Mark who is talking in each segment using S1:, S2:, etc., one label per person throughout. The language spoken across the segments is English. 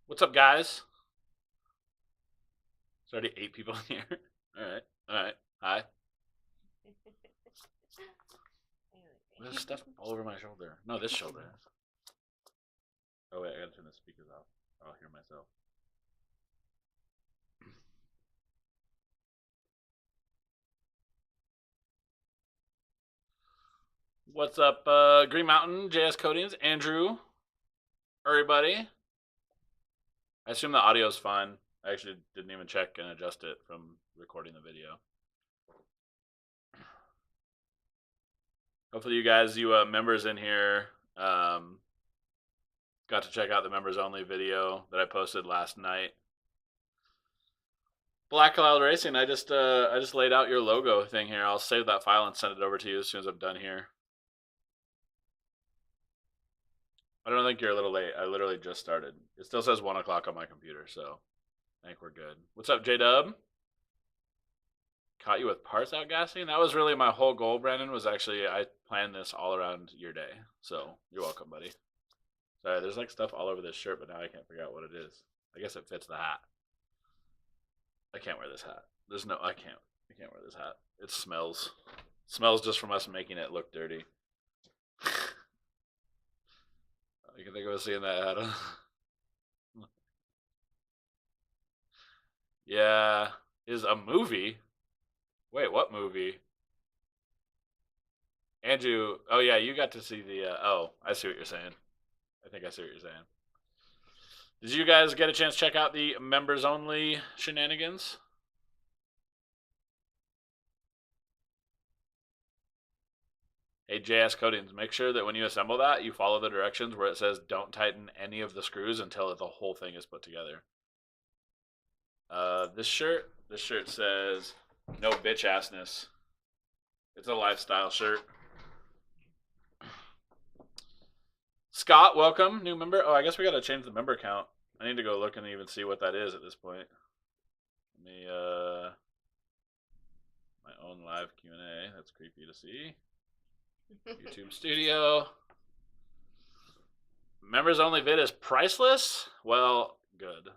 S1: What's up, guys? There's already 8 people in here. All right. All right. Hi. There's stuff all over my shoulder. No, this shoulder. Oh, wait. I gotta turn the speakers off. I'll hear myself. What's up, Green Mountain, JS Coatings, Andrew, everybody? I assume the audio's fine. I actually didn't even check and adjust it from recording the video. Hopefully, you guys, you members in here, got to check out the members only video that I posted last night. Black Cloud Racing, I just laid out your logo thing here. I'll save that file and send it over to you as soon as I'm done here. I don't think you're a little late. I literally just started. It still says 1 o'clock on my computer, so I think we're good. What's up, J-Dub? Caught you with parts outgassing? That was really my whole goal, Brandon, was actually I planned this all around your day. So you're welcome, buddy. Sorry, there's like stuff all over this shirt, but now I can't figure out what it is. I guess it fits the hat. I can't wear this hat. I can't wear this hat. It smells. It smells just from us making it look dirty. You can think of us seeing that hat. Yeah, is a movie. Wait, what movie? Andrew, oh yeah, you got to see the. Oh, I see what you're saying. I think I see what you're saying. Did you guys get a chance to check out the members only shenanigans? Hey, JS Coatings, make sure that when you assemble that, you follow the directions where it says don't tighten any of the screws until the whole thing is put together. This shirt says no bitch assness. It's a lifestyle shirt. Scott, welcome, new member. Oh, I guess we gotta change the member count. I need to go look and even see what that is at this point. Let me my own live Q&A. That's creepy to see. YouTube Studio. Members only vid is priceless? Well, good.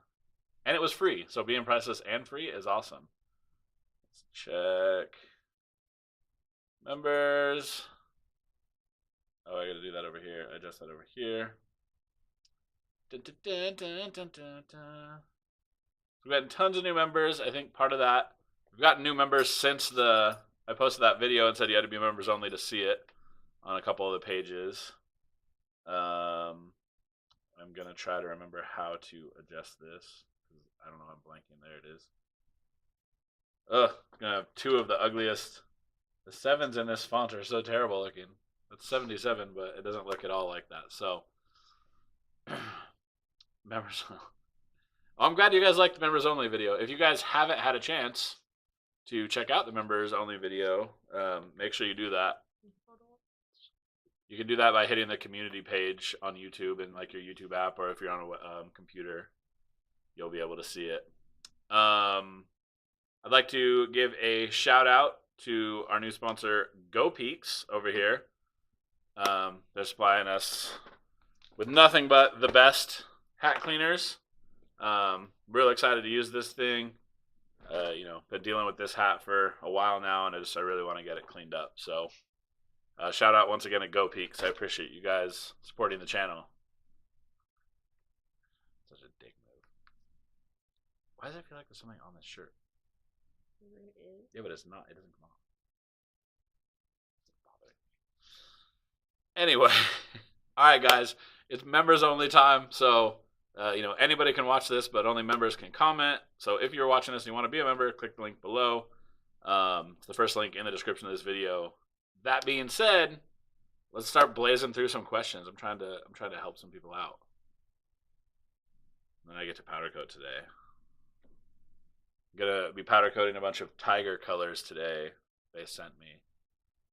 S1: And it was free, so being priceless and free is awesome. Let's check. Members. Oh, I gotta do that over here. Adjust that over here. Dun, dun, dun, dun, dun, dun. We've gotten tons of new members. I think part of that, we've gotten new members since I posted that video and said you had to be members only to see it on a couple of the pages. I'm gonna try to remember how to adjust this. I don't know, I'm blanking. There it is. Ugh, gonna have 2 of the ugliest. The 7s in this font are so terrible looking. It's 77, but it doesn't look at all like that. So, members. Well, I'm glad you guys liked the members only video. If you guys haven't had a chance to check out the members only video, make sure you do that. You can do that by hitting the community page on YouTube and like your YouTube app, or if you're on a computer, you'll be able to see it. I'd like to give a shout out to our new sponsor, Go Peaks, over here. They're supplying us with nothing but the best hat cleaners. Real excited to use this thing. Been dealing with this hat for a while now, and I really want to get it cleaned up. So, shout out once again to Go Peaks. I appreciate you guys supporting the channel. Such a dick move. Why does it feel like there's something on this shirt? Yeah, but it's not. It doesn't come off. Anyway, all right, guys, it's members only time. So, anybody can watch this, but only members can comment. So if you're watching this and you want to be a member, click the link below. It's the first link in the description of this video. That being said, let's start blazing through some questions. I'm trying to help some people out. And then I get to powder coat today. I'm gonna be powder coating a bunch of tiger colors today. They sent me,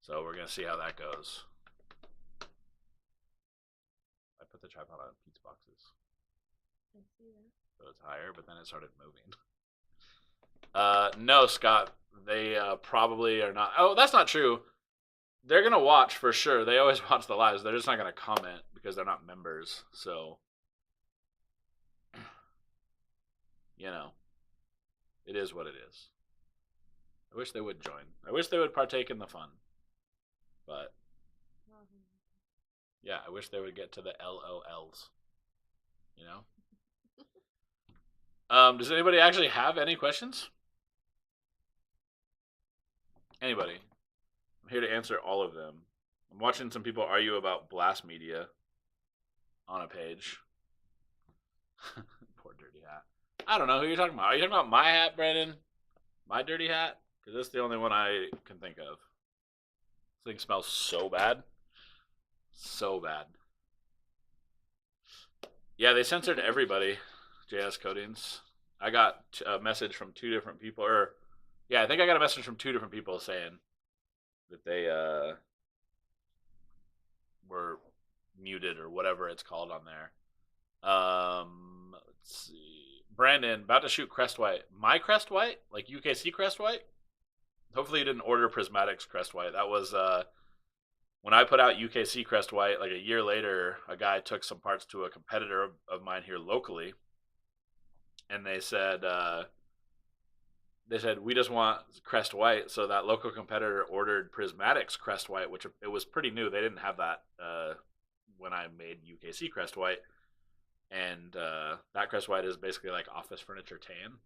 S1: so we're gonna see how that goes. I put the tripod on pizza boxes. I see that. So it's higher, but then it started moving. No, Scott, they probably are not. Oh, that's not true. They're going to watch for sure. They always watch the lives. They're just not going to comment because they're not members. So you know, it is what it is. I wish they would join. I wish they would partake in the fun. But yeah, I wish they would get to the LOLs. You know? Does anybody actually have any questions? Anybody? I'm here to answer all of them. I'm watching some people argue about blast media on a page. Poor dirty hat. I don't know who you're talking about. Are you talking about my hat, Brandon? My dirty hat? Because that's the only one I can think of. This thing smells so bad. So bad. Yeah, they censored everybody. JS Coatings. I got a message from 2 different people, I think I got a message from 2 different people saying that they were muted or whatever it's called on there. Let's see. Brandon, about to shoot Crest White. My Crest White? Like UKC Crest White? Hopefully you didn't order Prismatics Crest White. That was when I put out UKC Crest White, like a year later, a guy took some parts to a competitor of mine here locally, and they said we just want Crest White. So that local competitor ordered Prismatics Crest White, which it was pretty new. They didn't have that when I made UKC Crest White, and that Crest White is basically like office furniture tan.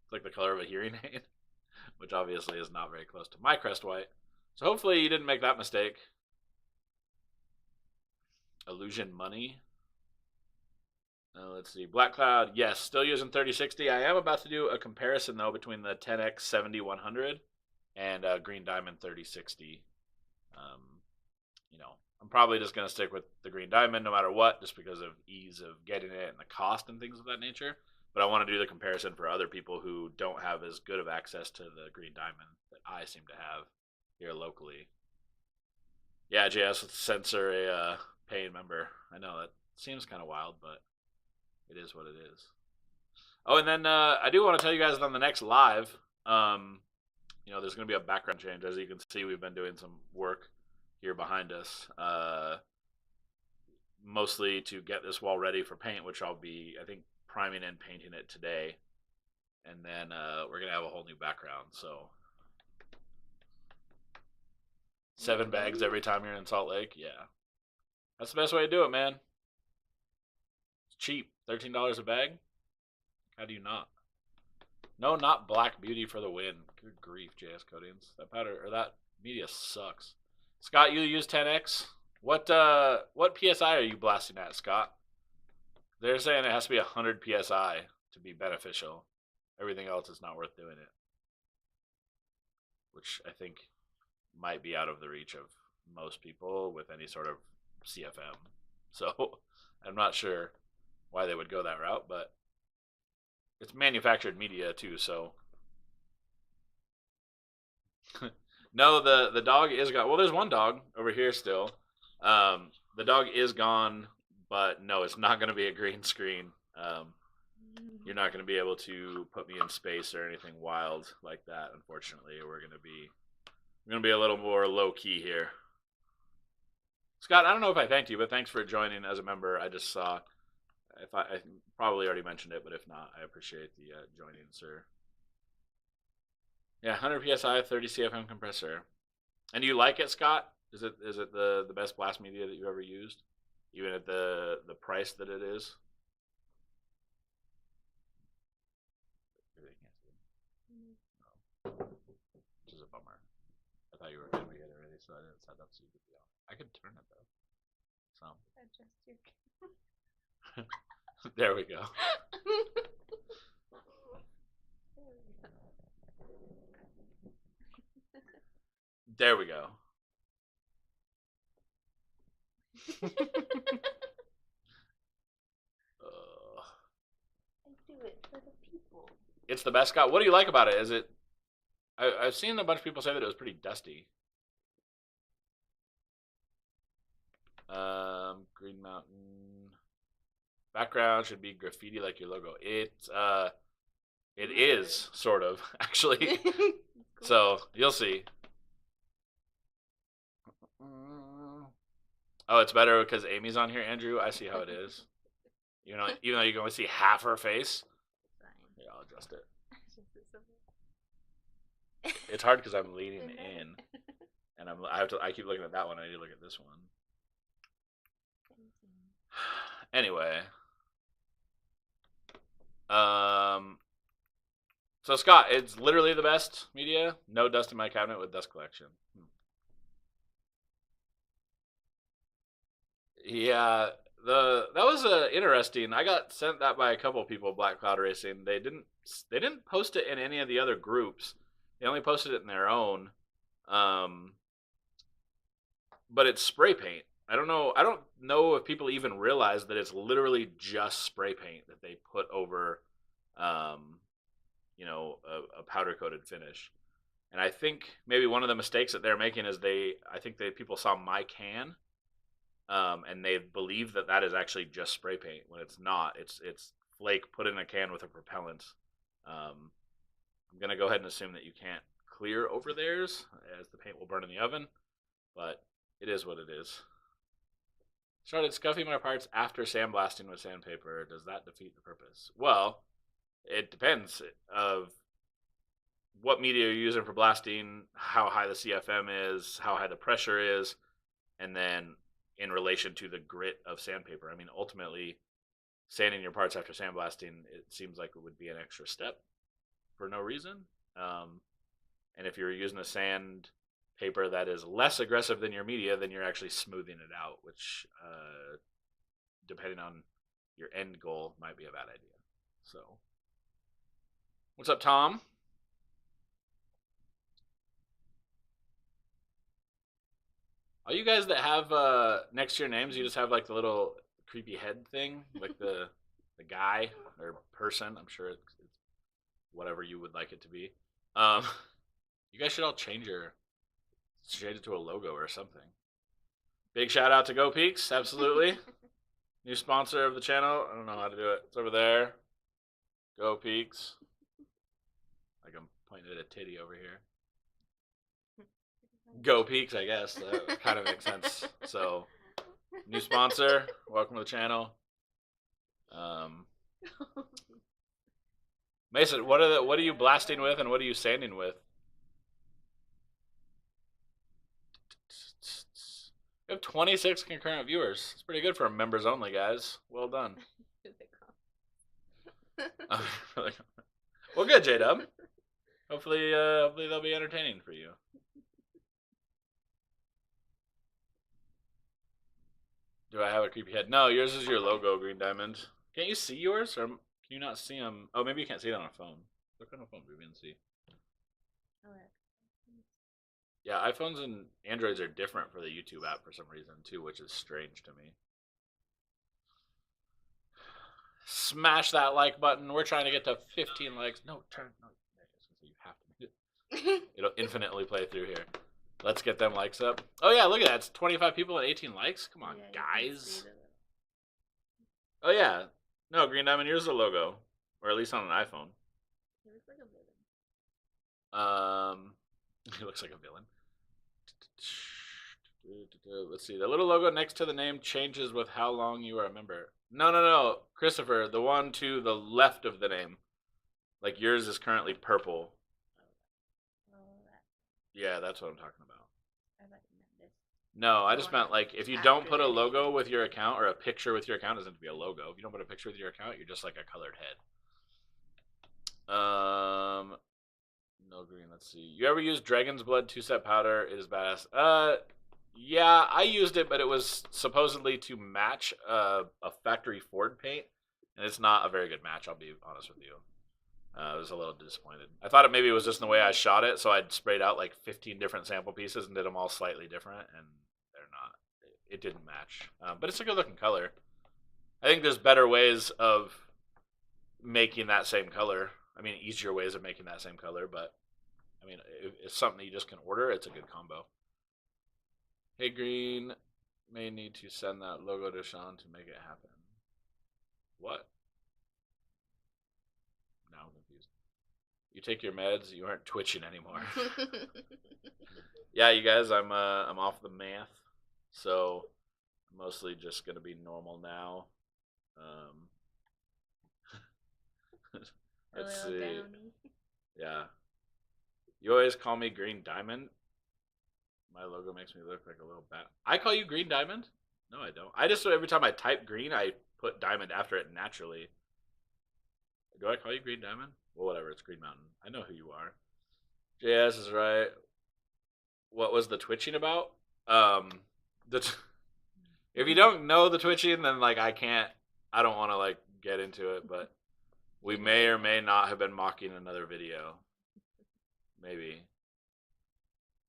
S1: It's like the color of a hearing aid, which obviously is not very close to my Crest White. So hopefully you didn't make that mistake. Illusion Money. Let's see. Black Cloud, yes, still using 3060. I am about to do a comparison, though, between the 10X 7100 and Green Diamond 3060. I'm probably just going to stick with the Green Diamond no matter what, just because of ease of getting it and the cost and things of that nature. But I want to do the comparison for other people who don't have as good of access to the Green Diamond that I seem to have here locally. Yeah, JS, let's censor a paying member. I know that seems kind of wild, but it is what it is. Oh, and then I do want to tell you guys on the next live, there's going to be a background change. As you can see, we've been doing some work here behind us, mostly to get this wall ready for paint, which I'll be, I think, priming and painting it today. And then we're going to have a whole new background. So 7 bags every time you're in Salt Lake. Yeah. That's the best way to do it, man. It's cheap. $13 a bag. How do you not? No, not Black Beauty for the win. Good grief, JS Coatings. That powder or that media sucks. Scott, you use 10X. What PSI are you blasting at, Scott? They're saying it has to be 100 PSI to be beneficial. Everything else is not worth doing it. Which I think might be out of the reach of most people with any sort of CFM. So I'm not sure why they would go that route, but it's manufactured media too, so. No, the dog is gone. Well, there's one dog over here still. The dog is gone, but no, it's not going to be a green screen. You're not going to be able to put me in space or anything wild like that. Unfortunately, we're going to be a little more low key here. Scott, I don't know if I thanked you, but thanks for joining as a member. I just saw. I probably already mentioned it, but if not, I appreciate the joining, sir. Yeah, 100 psi, 30 CFM compressor. And do you like it, Scott? Is it the best blast media that you ever used, even at the price that it is? Which is a bummer. I thought you were going to get it ready, so I didn't set up so you could be on. I could turn it though. So
S2: adjust your
S1: there we go. There we go.
S2: I do it for the people.
S1: It's the best, Scott. What do you like about it? Is it? I've seen a bunch of people say that it was pretty dusty. Green Mountain background should be graffiti like your logo. It is sort of actually.
S2: Cool.
S1: So you'll see. Oh, it's better because Amy's on here, Andrew. I see how it is. Even though you can only see half her face.
S2: Fine.
S1: Yeah, adjust it. It's hard because I'm leaning in, and I keep looking at that one. I need to look at this one. Anyway, so Scott, it's literally the best media. No dust in my cabinet with dust collection. Yeah, that was interesting. I got sent that by a couple people. Black Cloud Racing. They didn't post it in any of the other groups. They only posted it in their own. Um, but it's spray paint. I don't know. I don't know if people even realize that it's literally just spray paint that they put over, um, a powder coated finish. And I think maybe one of the mistakes that they're making is I think people saw my can, and they believe that that is actually just spray paint when it's not. It's flake put in a can with a propellant. I'm gonna go ahead and assume that you can't clear over theirs, as the paint will burn in the oven, but it is what it is. Started scuffing my parts after sandblasting with sandpaper. Does that defeat the purpose? Well, it depends of what media you're using for blasting, how high the CFM is, how high the pressure is, and then in relation to the grit of sandpaper. I mean, ultimately, sanding your parts after sandblasting, it seems like it would be an extra step for no reason. And if you're using a sandpaper that is less aggressive than your media, then you're actually smoothing it out, which, depending on your end goal, might be a bad idea. So, what's up, Tom? All you guys that have next to your names, you just have like the little creepy head thing, like the guy or person. I'm sure it's whatever you would like it to be. You guys should all change it to a logo or something. Big shout out to Go Peaks, absolutely. New sponsor of the channel. I don't know how to do it. It's over there. Go Peaks. Like I'm pointing at a titty over here. Go Peaks, I guess. That kind of makes sense. So, new sponsor. Welcome to the channel. Mason, what are you blasting with, and what are you sanding with? We have 26 concurrent viewers. It's pretty good for members only, guys. Well done. Well, good, J-Dub. Hopefully they'll be entertaining for you. Do I have a creepy head? No, yours is your logo, Green Diamond. Can't you see yours, or can you not see them? Oh, maybe you can't see it on a phone. Look on a phone, maybe, and see. Yeah, iPhones and Androids are different for the YouTube app for some reason too, which is strange to me. Smash that like button. We're trying to get to 15 likes. No, you have to. It'll infinitely play through here. Let's get them likes up. Oh yeah, look at that. It's 25 people and 18 likes. Come on, guys. Oh yeah. No, Green Diamond, here's the logo. Or at least on an iPhone.
S2: He looks like a villain.
S1: He looks like a villain. Let's see. The little logo next to the name changes with how long you are a member. No. Christopher, the one to the left of the name. Like yours is currently purple. Yeah, that's what I'm talking about. No, I just meant like if you don't put a logo with your account or a picture with your account, it doesn't be a logo. If you don't put a picture with your account, you're just like a colored head. No green. Let's see. You ever use Dragon's Blood 2-step powder? It is badass. Yeah, I used it, but it was supposedly to match a factory Ford paint, and it's not a very good match. I'll be honest with you. I was a little disappointed. I thought it maybe was just in the way I shot it, so I'd sprayed out like 15 different sample pieces and did them all slightly different, and they're not. It didn't match, but it's a good looking color. I think there's better ways of making that same color. I mean, easier ways of making that same color, but I mean, if it's something that you just can order, it's a good combo. Hey, Green, may need to send that logo to Sean to make it happen. What? Now I'm confused. You take your meds, you aren't twitching anymore. Yeah, you guys, I'm off the math, so I'm mostly just gonna be normal now.
S2: A
S1: Let's
S2: little
S1: see.
S2: downy.
S1: Yeah. You always call me Green Diamond. My logo makes me look like a little bat. I call you Green Diamond? No, I don't. I just, every time I type green, I put diamond after it naturally. Do I call you Green Diamond? Well, whatever. It's Green Mountain. I know who you are. JS is right. What was the twitching about? The if you don't know the twitching, then like I don't want to like get into it, but we may or may not have been mocking another video. Maybe.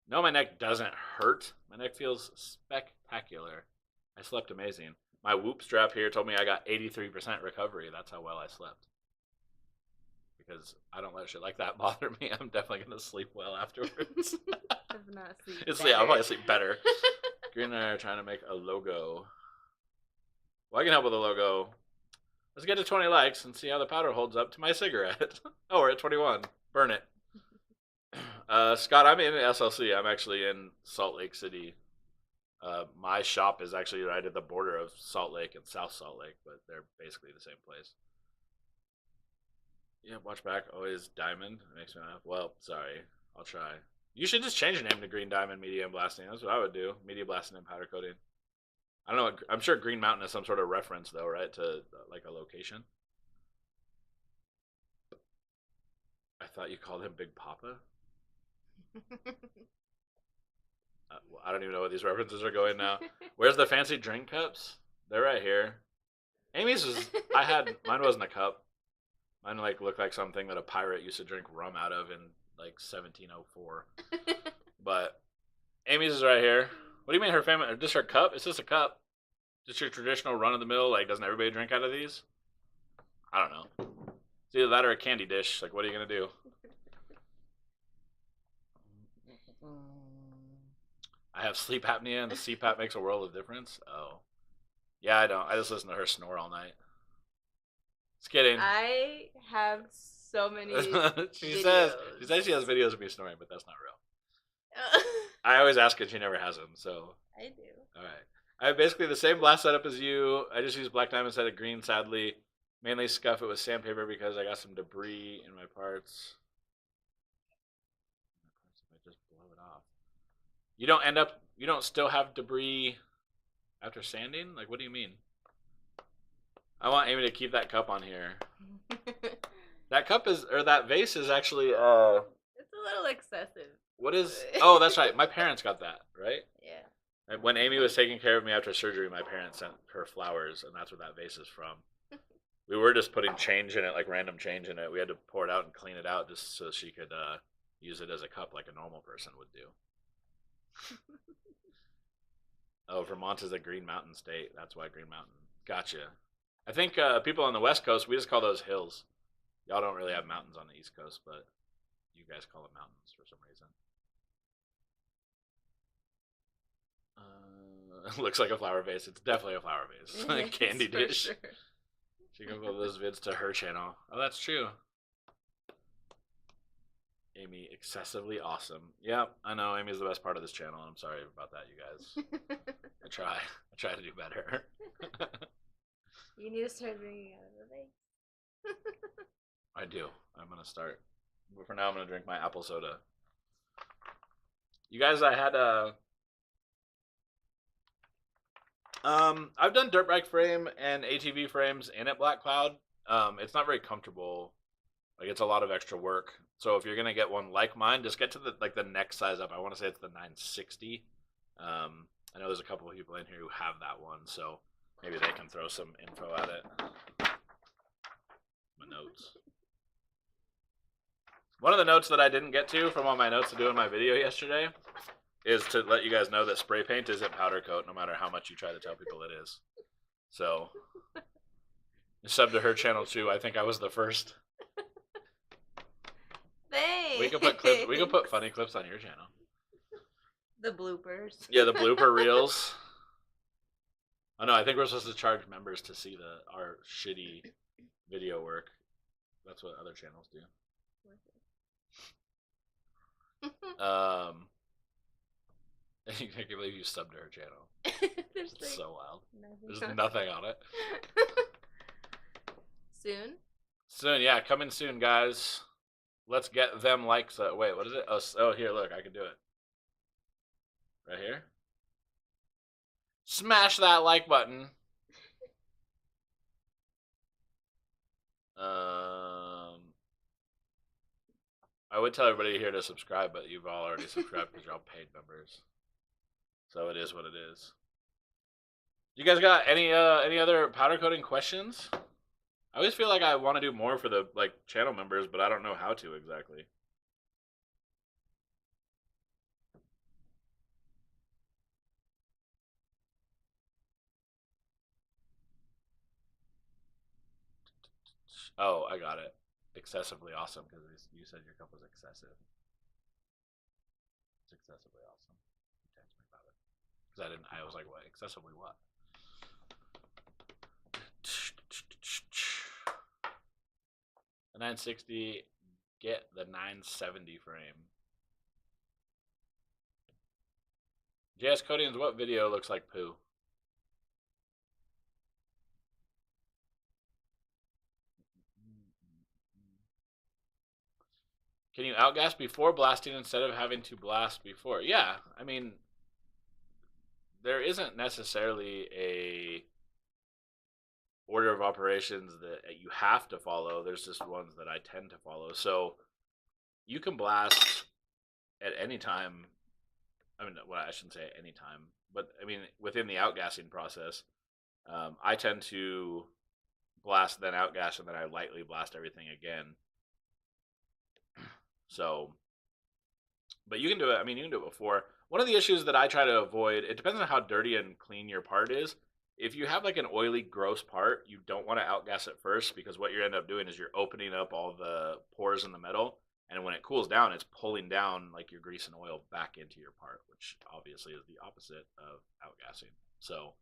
S1: No, my neck doesn't hurt. My neck feels spectacular. I slept amazing. My Whoop strap here told me I got 83% recovery. That's how well I slept. Because I don't let shit like that bother me. I'm definitely going to sleep well afterwards.
S2: If not sleep
S1: Yeah, I'll probably sleep better. Green and I are trying to make a logo. Well, I can help with a logo. Let's get to 20 likes and see how the powder holds up to my cigarette. Oh, we're at 21. Burn it. Scott, I'm in SLC. I'm actually in Salt Lake City. My shop is actually right at the border of Salt Lake and South Salt Lake, but they're basically the same place. Yeah, watch back. Always Diamond. Makes me laugh. Well, sorry. I'll try. You should just change your name to Green Diamond Media and Blasting. That's what I would do. Media Blasting and Powder Coating. I don't know. I'm sure Green Mountain is some sort of reference, though, right? To like a location. I thought you called him Big Papa. I don't even know what these references are going now. Where's the fancy drink cups? They're right here. Amy's was. Mine wasn't a cup. Mine like looked like something that a pirate used to drink rum out of in like 1704. But Amy's is right here. What do you mean her family? Just her cup? It's just a cup. Just your traditional run of the mill. Like, doesn't everybody drink out of these? I don't know. It's either that or a candy dish. Like, what are you gonna do? I have sleep apnea, and the CPAP makes a world of difference. Oh, yeah, I don't. I just listen to her snore all night. Just kidding.
S2: I have so many
S1: she says she has videos of me snoring, but that's not real. I always ask her, she never has them. So
S2: I do.
S1: All right. I have basically the same blast setup as you. I just use black diamond instead of green, sadly. Mainly scuff it with sandpaper because I got some debris in my parts. If I just blow it off. You don't still have debris after sanding? Like, what do you mean? I want Amy to keep that cup on here. That vase is actually,
S2: it's a little excessive.
S1: What is, oh, that's right. My parents got that, right?
S2: Yeah.
S1: When Amy was taking care of me after surgery, my parents sent her flowers, and that's where that vase is from. We were just putting change in it, like random change in it. We had to pour it out and clean it out just so she could use it as a cup like a normal person would do. Oh, Vermont is a Green Mountain state. That's why Green Mountain. Gotcha. I think people on the West Coast, we just call those hills. Y'all don't really have mountains on the East Coast, but you guys call them mountains for some reason. Looks like a flower vase. It's definitely a flower vase. Candy dish. Sure. She can upload those vids to her channel. Oh, that's true. Amy, excessively awesome. Yeah, I know Amy's the best part of this channel. I'm sorry about that, you guys. I try to do better.
S2: You need to start drinking out of the vase.
S1: I do. I'm gonna start. But for now, I'm gonna drink my apple soda. You guys, I had I've done dirt bike frame and ATV frames in at Black Cloud. It's not very comfortable. Like, it's a lot of extra work. So if you're gonna get one like mine, just get to the next size up. I want to say it's the 960. I know there's a couple of people in here who have that one, so maybe they can throw some info at it. My notes. One of the notes that I didn't get to from all my notes to do in my video yesterday is to let you guys know that spray paint isn't powder coat, no matter how much you try to tell people it is. So, sub to her channel too. I think I was the first.
S2: Thanks.
S1: We could put funny clips on your channel.
S2: The bloopers.
S1: Yeah, the blooper reels. Oh no, I think we're supposed to charge members to see our shitty video work. That's what other channels do. I can't believe you subbed to her channel.
S2: There's
S1: so wild. There's nothing on it.
S2: Soon?
S1: Soon, yeah, coming soon, guys. Let's get them likes. Wait, what is it? Oh, here, look, I can do it. Right here. Smash that like button. I would tell everybody here to subscribe, but you've all already subscribed because you're all paid members. So it is what it is. You guys got any other powder coating questions? I always feel like I want to do more for the like channel members, but I don't know how to exactly. Oh, I got it. Excessively awesome because you said your cup was excessive. It's excessively awesome. Text me about it because I didn't. I was like, what? Excessively what? The 960. Get the 970 frame. JS Codians, what video looks like poo? Can you outgas before blasting instead of having to blast before? Yeah, I mean, there isn't necessarily a order of operations that you have to follow. There's just ones that I tend to follow. So you can blast at any time. I mean, well, I shouldn't say at any time, but I mean within the outgassing process. I tend to blast, then outgas, and then I lightly blast everything again. So, but you can do it. I mean, you can do it before. One of the issues that I try to avoid, it depends on how dirty and clean your part is. If you have like an oily, gross part, you don't want to outgas it first because what you end up doing is you're opening up all the pores in the metal, and when it cools down, it's pulling down like your grease and oil back into your part, which obviously is the opposite of outgassing. So,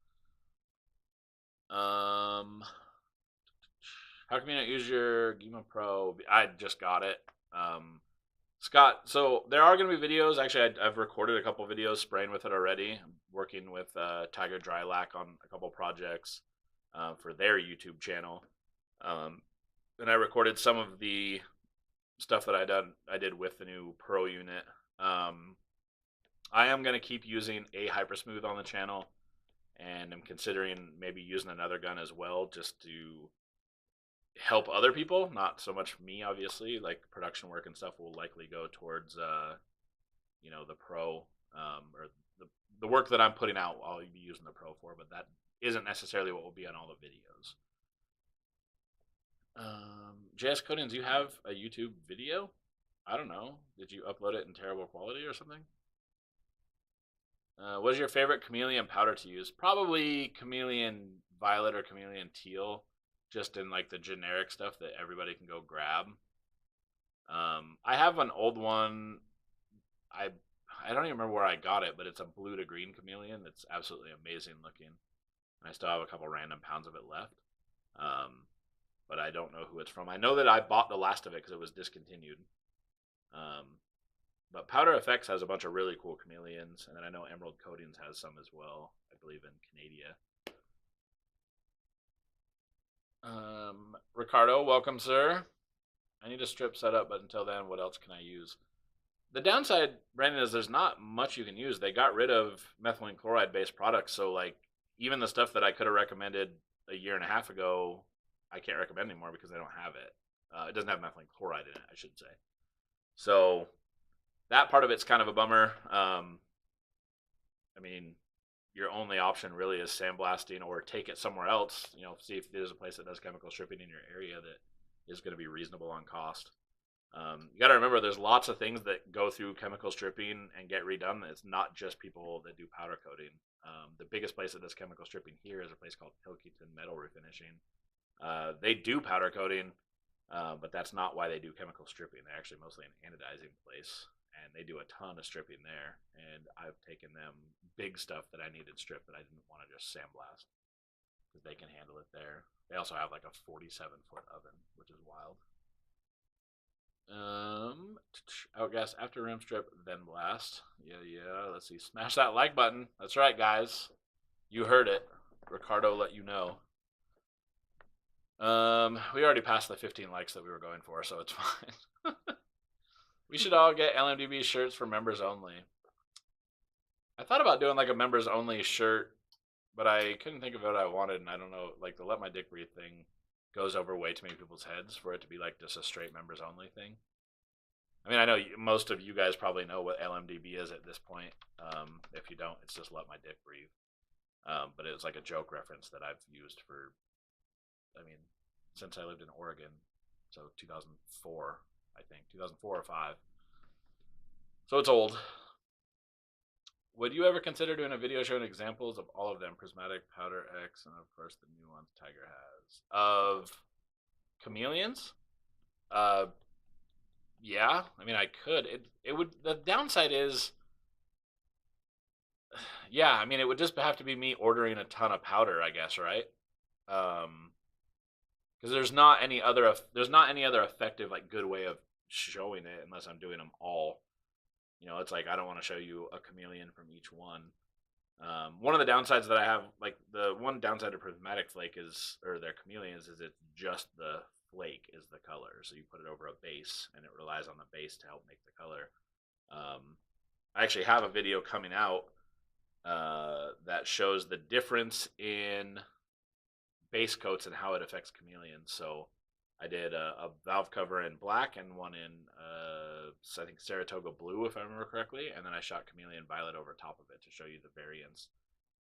S1: how come you don't use your Gima Pro? I just got it. Scott, so there are going to be videos. Actually, I've recorded a couple videos spraying with it already. I'm working with Tiger Drylac on a couple projects for their YouTube channel. And I recorded some of the stuff that I did with the new Pro unit. I am going to keep using a Hypersmooth on the channel, and I'm considering maybe using another gun as well just to help other people, not so much me, obviously. Like production work and stuff will likely go towards the pro, or the work that I'm putting out. I'll be using the pro for, but that isn't necessarily what will be on all the videos. JS Codings, you have a YouTube video? I don't know. Did you upload it in terrible quality or something? What is your favorite chameleon powder to use? Probably chameleon violet or chameleon teal, just in like the generic stuff that everybody can go grab. I have an old one. I I don't even remember where I got it, but it's a blue to green chameleon that's absolutely amazing looking. And I still have a couple random pounds of it left. Um, but I don't know who it's from. I know that I bought the last of it because it was discontinued. Um, but Powder Effects has a bunch of really cool chameleons, and then I know Emerald Coatings has some as well. I believe in Canada. Ricardo, welcome, sir. I need a strip set up, but until then, what else can I use? The downside, Brandon, is there's not much you can use. They got rid of methylene chloride based products, so like even the stuff that I could have recommended a year and a half ago, I can't recommend anymore because they don't have it. It doesn't have methylene chloride in it, I should say. So that part of it's kind of a bummer. I mean, your only option really is sandblasting or take it somewhere else. See if there's a place that does chemical stripping in your area that is going to be reasonable on cost. You got to remember, there's lots of things that go through chemical stripping and get redone. It's not just people that do powder coating. The biggest place that does chemical stripping here is a place called Pilkington Metal Refinishing. They do powder coating, but that's not why they do chemical stripping. They're actually mostly an anodizing place, and they do a ton of stripping there. And I've taken them big stuff that I needed stripped that I didn't want to just sandblast because they can handle it there. They also have like a 47-foot oven, which is wild. Outgas after rim strip, then blast. Yeah. Let's see. Smash that like button. That's right, guys. You heard it. Ricardo let you know. We already passed the 15 likes that we were going for, so it's fine. We should all get LMDB shirts for members only. I thought about doing like a members only shirt, but I couldn't think of what I wanted, and I don't know, like the Let My Dick Breathe thing goes over way too many people's heads for it to be like just a straight members only thing. I mean, I know most of you guys probably know what LMDB is at this point. If you don't, it's just Let My Dick Breathe. But it was like a joke reference that I've used for, I mean, since I lived in Oregon. So 2004, I think. 2004 or 5. So it's old. Would you ever consider doing a video showing examples of all of them? Prismatic, Powder X, and of course the new ones Tiger has. Of chameleons? Yeah. I mean, I could. It would. The downside is, yeah. I mean, it would just have to be me ordering a ton of powder, I guess, right? Because there's not any other effective like good way of showing it unless I'm doing them all. You know, it's like I don't want to show you a chameleon from each one. One of the downsides that I have, like the one downside of prismatic flake is, or their chameleons, is it's just the flake is the color. So you put it over a base, and it relies on the base to help make the color. I actually have a video coming out that shows the difference in base coats and how it affects chameleons. So I did a valve cover in black and one in I think Saratoga blue, if I remember correctly, and then I shot chameleon violet over top of it to show you the variance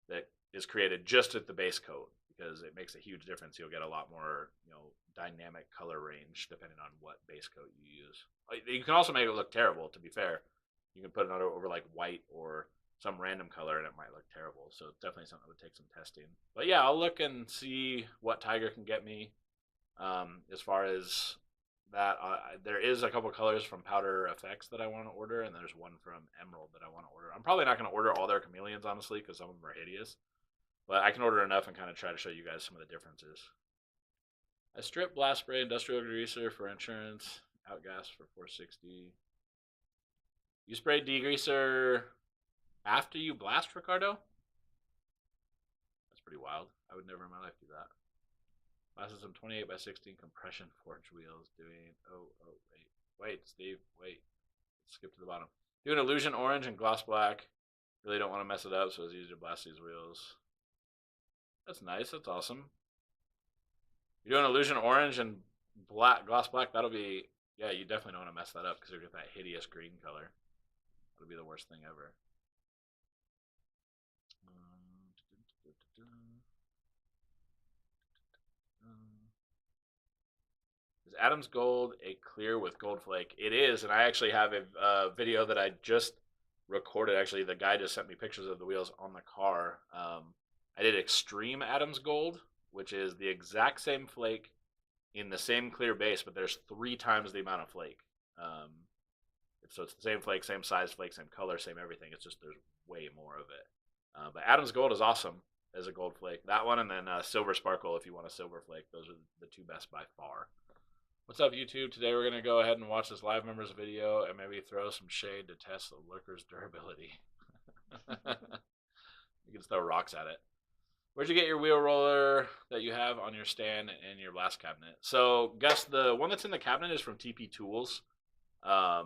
S1: that is created just at the base coat, because it makes a huge difference. You'll get a lot more, dynamic color range depending on what base coat you use. You can also make it look terrible. To be fair, you can put it over like white or some random color and it might look terrible. So it's definitely something that would take some testing. But yeah, I'll look and see what Tiger can get me. As far as that, there is a couple colors from Powder Effects that I want to order, and there's one from Emerald that I want to order. I'm probably not going to order all their chameleons, honestly, because some of them are hideous. But I can order enough and kind of try to show you guys some of the differences. I strip blast spray industrial degreaser for insurance, outgas for 460. You spray degreaser after you blast, Ricardo? That's pretty wild. I would never in my life do that. Glasses some 28 by 16 compression forge wheels doing. Wait, Steve, wait. Let's skip to the bottom. Doing illusion orange and gloss black. Really don't want to mess it up, so it's easy to blast these wheels. That's nice. That's awesome. You're doing illusion orange and gloss black. That'll be, yeah. You definitely don't want to mess that up because you'll get that hideous green color. That'll be the worst thing ever. Is Adam's Gold a clear with gold flake? It is, and I actually have a video that I just recorded. Actually, the guy just sent me pictures of the wheels on the car. I did Extreme Adam's Gold, which is the exact same flake in the same clear base, but there's 3 times the amount of flake. So it's the same flake, same size flake, same color, same everything. It's just there's way more of it. But Adam's Gold is awesome as a gold flake. That one, and then Silver Sparkle if you want a silver flake. Those are the 2 best by far. What's up, YouTube? Today we're going to go ahead and watch this live members video and maybe throw some shade to test the lurker's durability. You can throw rocks at it. Where'd you get your wheel roller that you have on your stand and your blast cabinet? So, Gus, the one that's in the cabinet is from TP Tools. I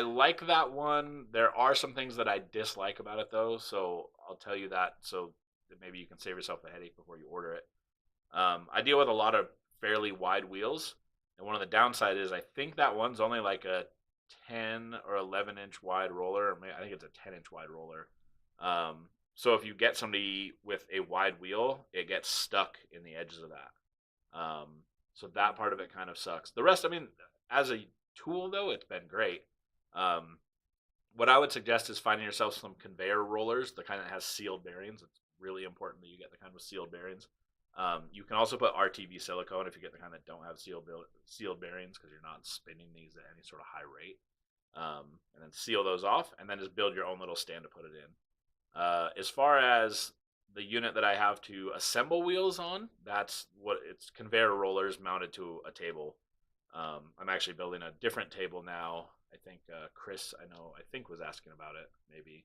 S1: like that one. There are some things that I dislike about it, though, so I'll tell you that so that maybe you can save yourself the headache before you order it. I deal with a lot of fairly wide wheels, and one of the downside is I think that one's only like a 10 or 11 inch wide roller, or maybe, I think it's a 10-inch wide roller. So if you get somebody with a wide wheel, it gets stuck in the edges of that. So that part of it kind of sucks. The rest, I mean, as a tool though, it's been great. What I would suggest is finding yourself some conveyor rollers, the kind that has sealed bearings. It's really important that you get the kind with sealed bearings. You can also put RTV silicone if you get the kind that don't have sealed bearings, because you're not spinning these at any sort of high rate. And then seal those off, and then just build your own little stand to put it in. As far as the unit that I have to assemble wheels on, that's what it's conveyor rollers mounted to a table. I'm actually building a different table now. I think Chris, I think was asking about it, maybe.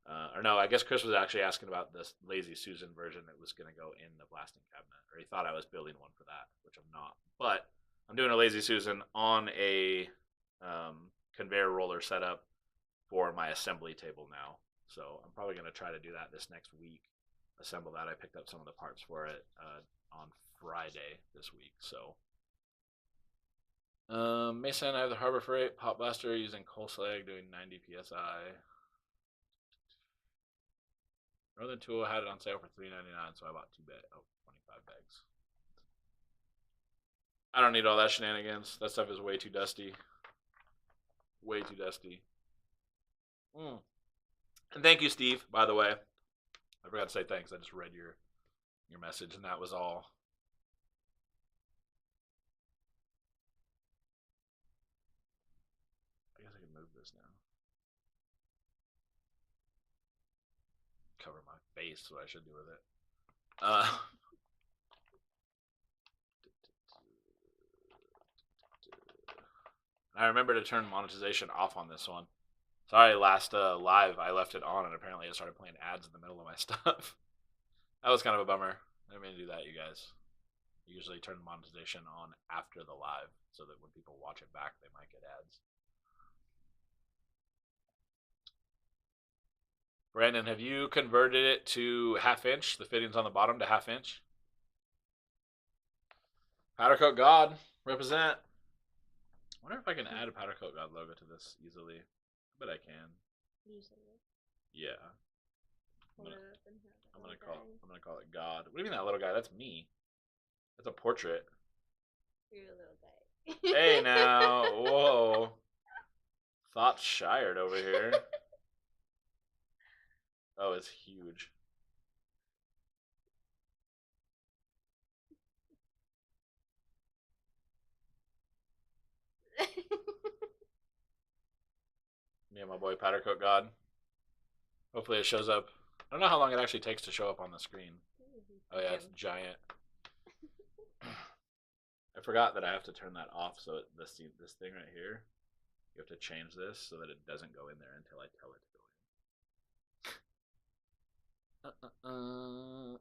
S1: Or no, I guess Chris was actually asking about this Lazy Susan version that was going to go in the blasting cabinet, or he thought I was building one for that, which I'm not. But I'm doing a Lazy Susan on a conveyor roller setup for my assembly table now. So I'm probably going to try to do that this next week. Assemble that. I picked up some of the parts for it on Friday this week. So Mason, I have the Harbor Freight Pop Blaster using coal slag doing 90 psi. Northern Tool had it on sale for $3.99, so I bought 25 bags. I don't need all that shenanigans. That stuff is way too dusty. Way too dusty. And thank you, Steve, by the way. I forgot to say thanks. I just read your message, and that was all. I guess I can move this now. Cover my face, what I should do with it. I remember to turn monetization off on this one. Sorry, last live I left it on and apparently it started playing ads in the middle of my stuff. That was kind of a bummer. I didn't mean to do that, you guys. I usually turn monetization on after the live so that when people watch it back, they might get ads. Brandon, have you converted it to half-inch, the fittings on the bottom to half-inch? Powder Coat God, represent. I wonder if I can add a Powder Coat God logo to this easily. I bet I can.
S2: Usually.
S1: Yeah. I'm gonna call it God. What do you mean that little guy? That's me. That's a portrait.
S2: You're a little guy.
S1: Hey now, whoa. Thoughts shired over here. Oh, it's huge. Me and my boy Powder Coat God. Hopefully it shows up. I don't know how long it actually takes to show up on the screen. Oh yeah, it's giant. I forgot that I have to turn that off. So this thing right here, you have to change this so that it doesn't go in there until I tell it to go in.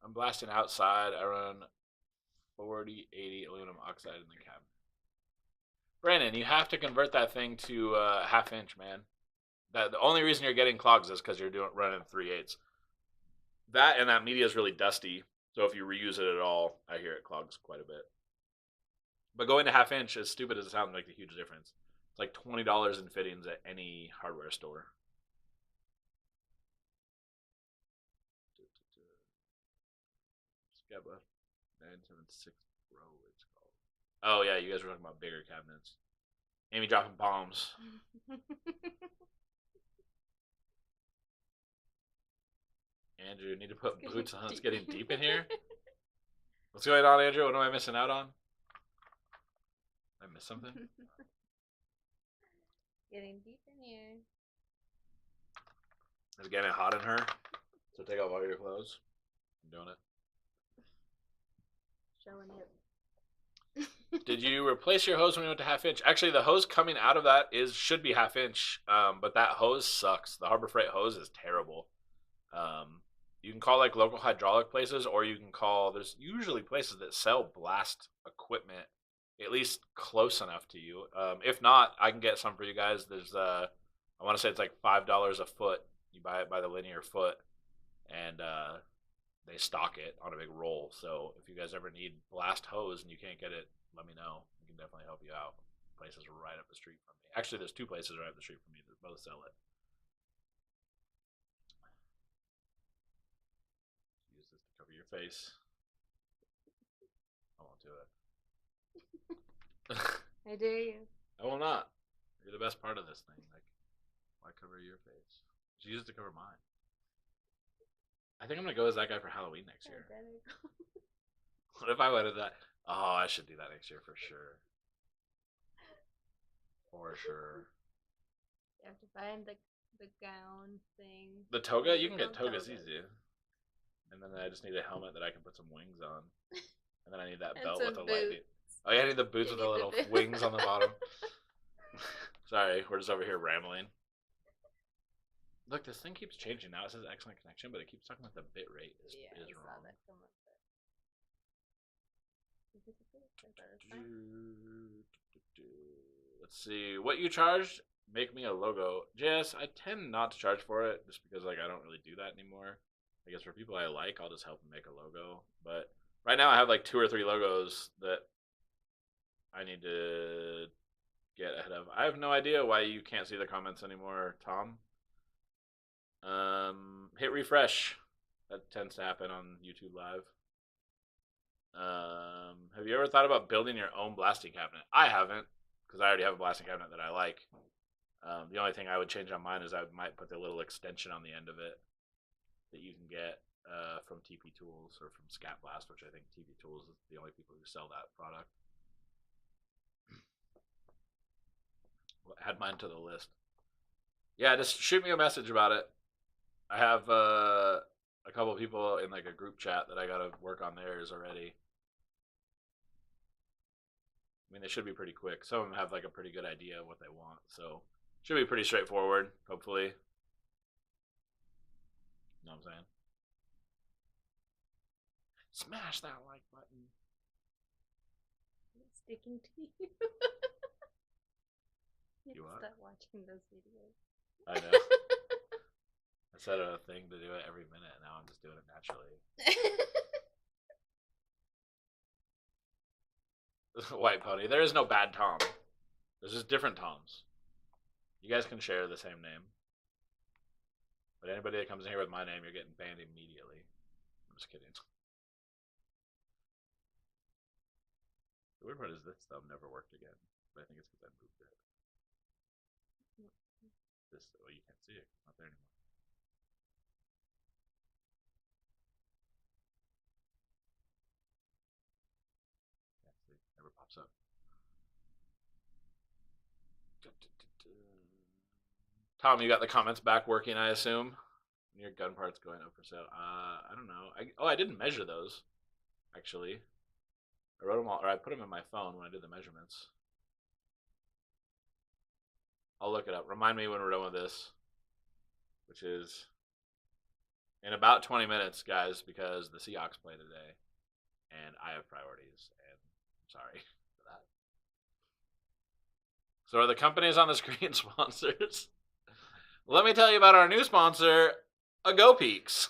S1: I'm blasting outside. I run 4080 aluminum oxide in the cabinet. Brandon, you have to convert that thing to half-inch, man. The only reason you're getting clogs is because you're running 3/8. That and that media is really dusty, so if you reuse it at all, I hear it clogs quite a bit. But going to half-inch, as stupid as it sounds, makes a huge difference. It's like $20 in fittings at any hardware store. Scabba 976 Pro, it's called. Oh yeah, you guys were talking about bigger cabinets. Amy dropping bombs. Andrew, need to put boots on. It's getting deep in here. What's going on, Andrew? What am I missing out on? Did I miss something?
S2: Getting deep in here.
S1: It's getting hot in her. So take off all your clothes. I'm doing it.
S2: Showing it.
S1: Did you replace your hose when you went to half-inch? Actually, the hose coming out of that should be half-inch, but that hose sucks. The Harbor Freight hose is terrible. You can call like local hydraulic places, or you can call. There's usually places that sell blast equipment, at least close enough to you. If not, I can get some for you guys. There's I want to say it's like $5 a foot. You buy it by the linear foot, and they stock it on a big roll. So if you guys ever need blast hose and you can't get it, let me know. We can definitely help you out. Places right up the street from me. Actually, there's two places right up the street from me that both sell it. Use this to cover your face. I won't do it.
S2: I dare you.
S1: I will not. You're the best part of this thing. Like, why cover your face? Just use it to cover mine. I think I'm gonna go as that guy for Halloween next year. What if I went as that? Oh, I should do that next year for sure. For sure.
S2: You have to find the gown thing.
S1: The toga? You can get togas easy. And then I just need a helmet that I can put some wings on. And then I need that belt with a lightning. Oh yeah, I need the boots with the little wings on the bottom. Sorry, we're just over here rambling. Look, this thing keeps changing. Now it says excellent connection, but it keeps talking about the bit rate is
S2: I saw
S1: wrong.
S2: that come up.
S1: Let's see. What you charged? Make me a logo. JS, I tend not to charge for it just because like I don't really do that anymore. I guess for people I like, I'll just help them make a logo. But right now I have like 2 or 3 logos that I need to get ahead of. I have no idea why you can't see the comments anymore, Tom. Hit refresh. That tends to happen on YouTube Live. Have you ever thought about building your own blasting cabinet? I haven't, because I already have a blasting cabinet that I like. The only thing I would change on mine is I might put the little extension on the end of it that you can get from TP Tools or from Scat Blast, which I think TP Tools is the only people who sell that product. We'll add mine to the list. Yeah, just shoot me a message about it. I have a couple people in like a group chat that I gotta work on theirs already. I mean, they should be pretty quick. Some of them have like a pretty good idea of what they want, so should be pretty straightforward, hopefully. You know what I'm saying? Smash that like button.
S2: It's sticking to you.
S1: You what?
S2: Stop watching those videos.
S1: I know. I set a thing to do it every minute, and now I'm just doing it naturally. White Pony. There is no bad Tom. There's just different Toms. You guys can share the same name. But anybody that comes in here with my name, you're getting banned immediately. I'm just kidding. The weird part is this thumb never worked again. But I think it's because I moved it. This, well, you can't see it. It's not there anymore. Can't see. Never pops up. Tom, you got the comments back working, I assume? Your gun parts going up for sale. I don't know. I didn't measure those, actually. I wrote them all, or I put them in my phone when I did the measurements. I'll look it up. Remind me when we're done with this, which is in about 20 minutes, guys, because the Seahawks play today, and I have priorities, and I'm sorry for that. So are the companies on the screen sponsors? Let me tell you about our new sponsor, GoPeaks.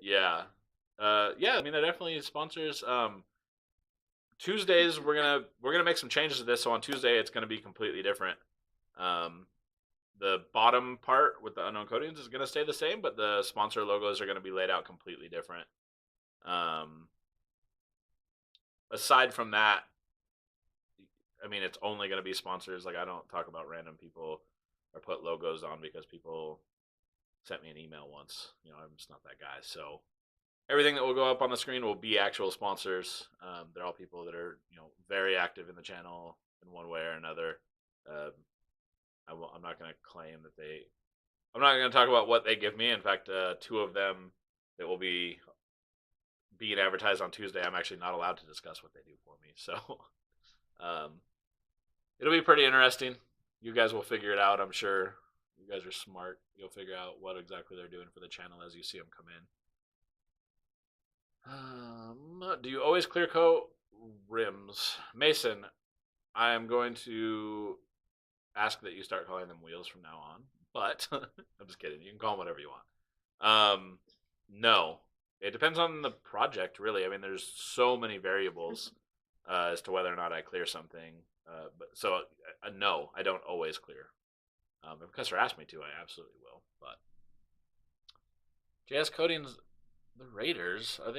S1: Yeah. Yeah, I mean, they're definitely sponsors. Tuesdays we're gonna make some changes to this, so on Tuesday it's gonna be completely different. The bottom part with the unknown coatings is gonna stay the same, but the sponsor logos are gonna be laid out completely different. Aside from that, I mean, it's only gonna be sponsors. Like, I don't talk about random people or put logos on because people sent me an email once. You know, I'm just not that guy. So everything that will go up on the screen will be actual sponsors. They're all people that are, you know, very active in the channel in one way or another. I'm not going to claim that they. I'm not going to talk about what they give me. In fact, 2 of them that will be being advertised on Tuesday, I'm actually not allowed to discuss what they do for me. So it'll be pretty interesting. You guys will figure it out, I'm sure. You guys are smart. You'll figure out what exactly they're doing for the channel as you see them come in. Do you always clear coat rims? Mason, I am going to ask that you start calling them wheels from now on. But I'm just kidding. You can call them whatever you want. No. It depends on the project, really. I mean, there's so many variables as to whether or not I clear something. No, I don't always clear. If the customer asks me to, I absolutely will. But JS Coatings, the Raiders, are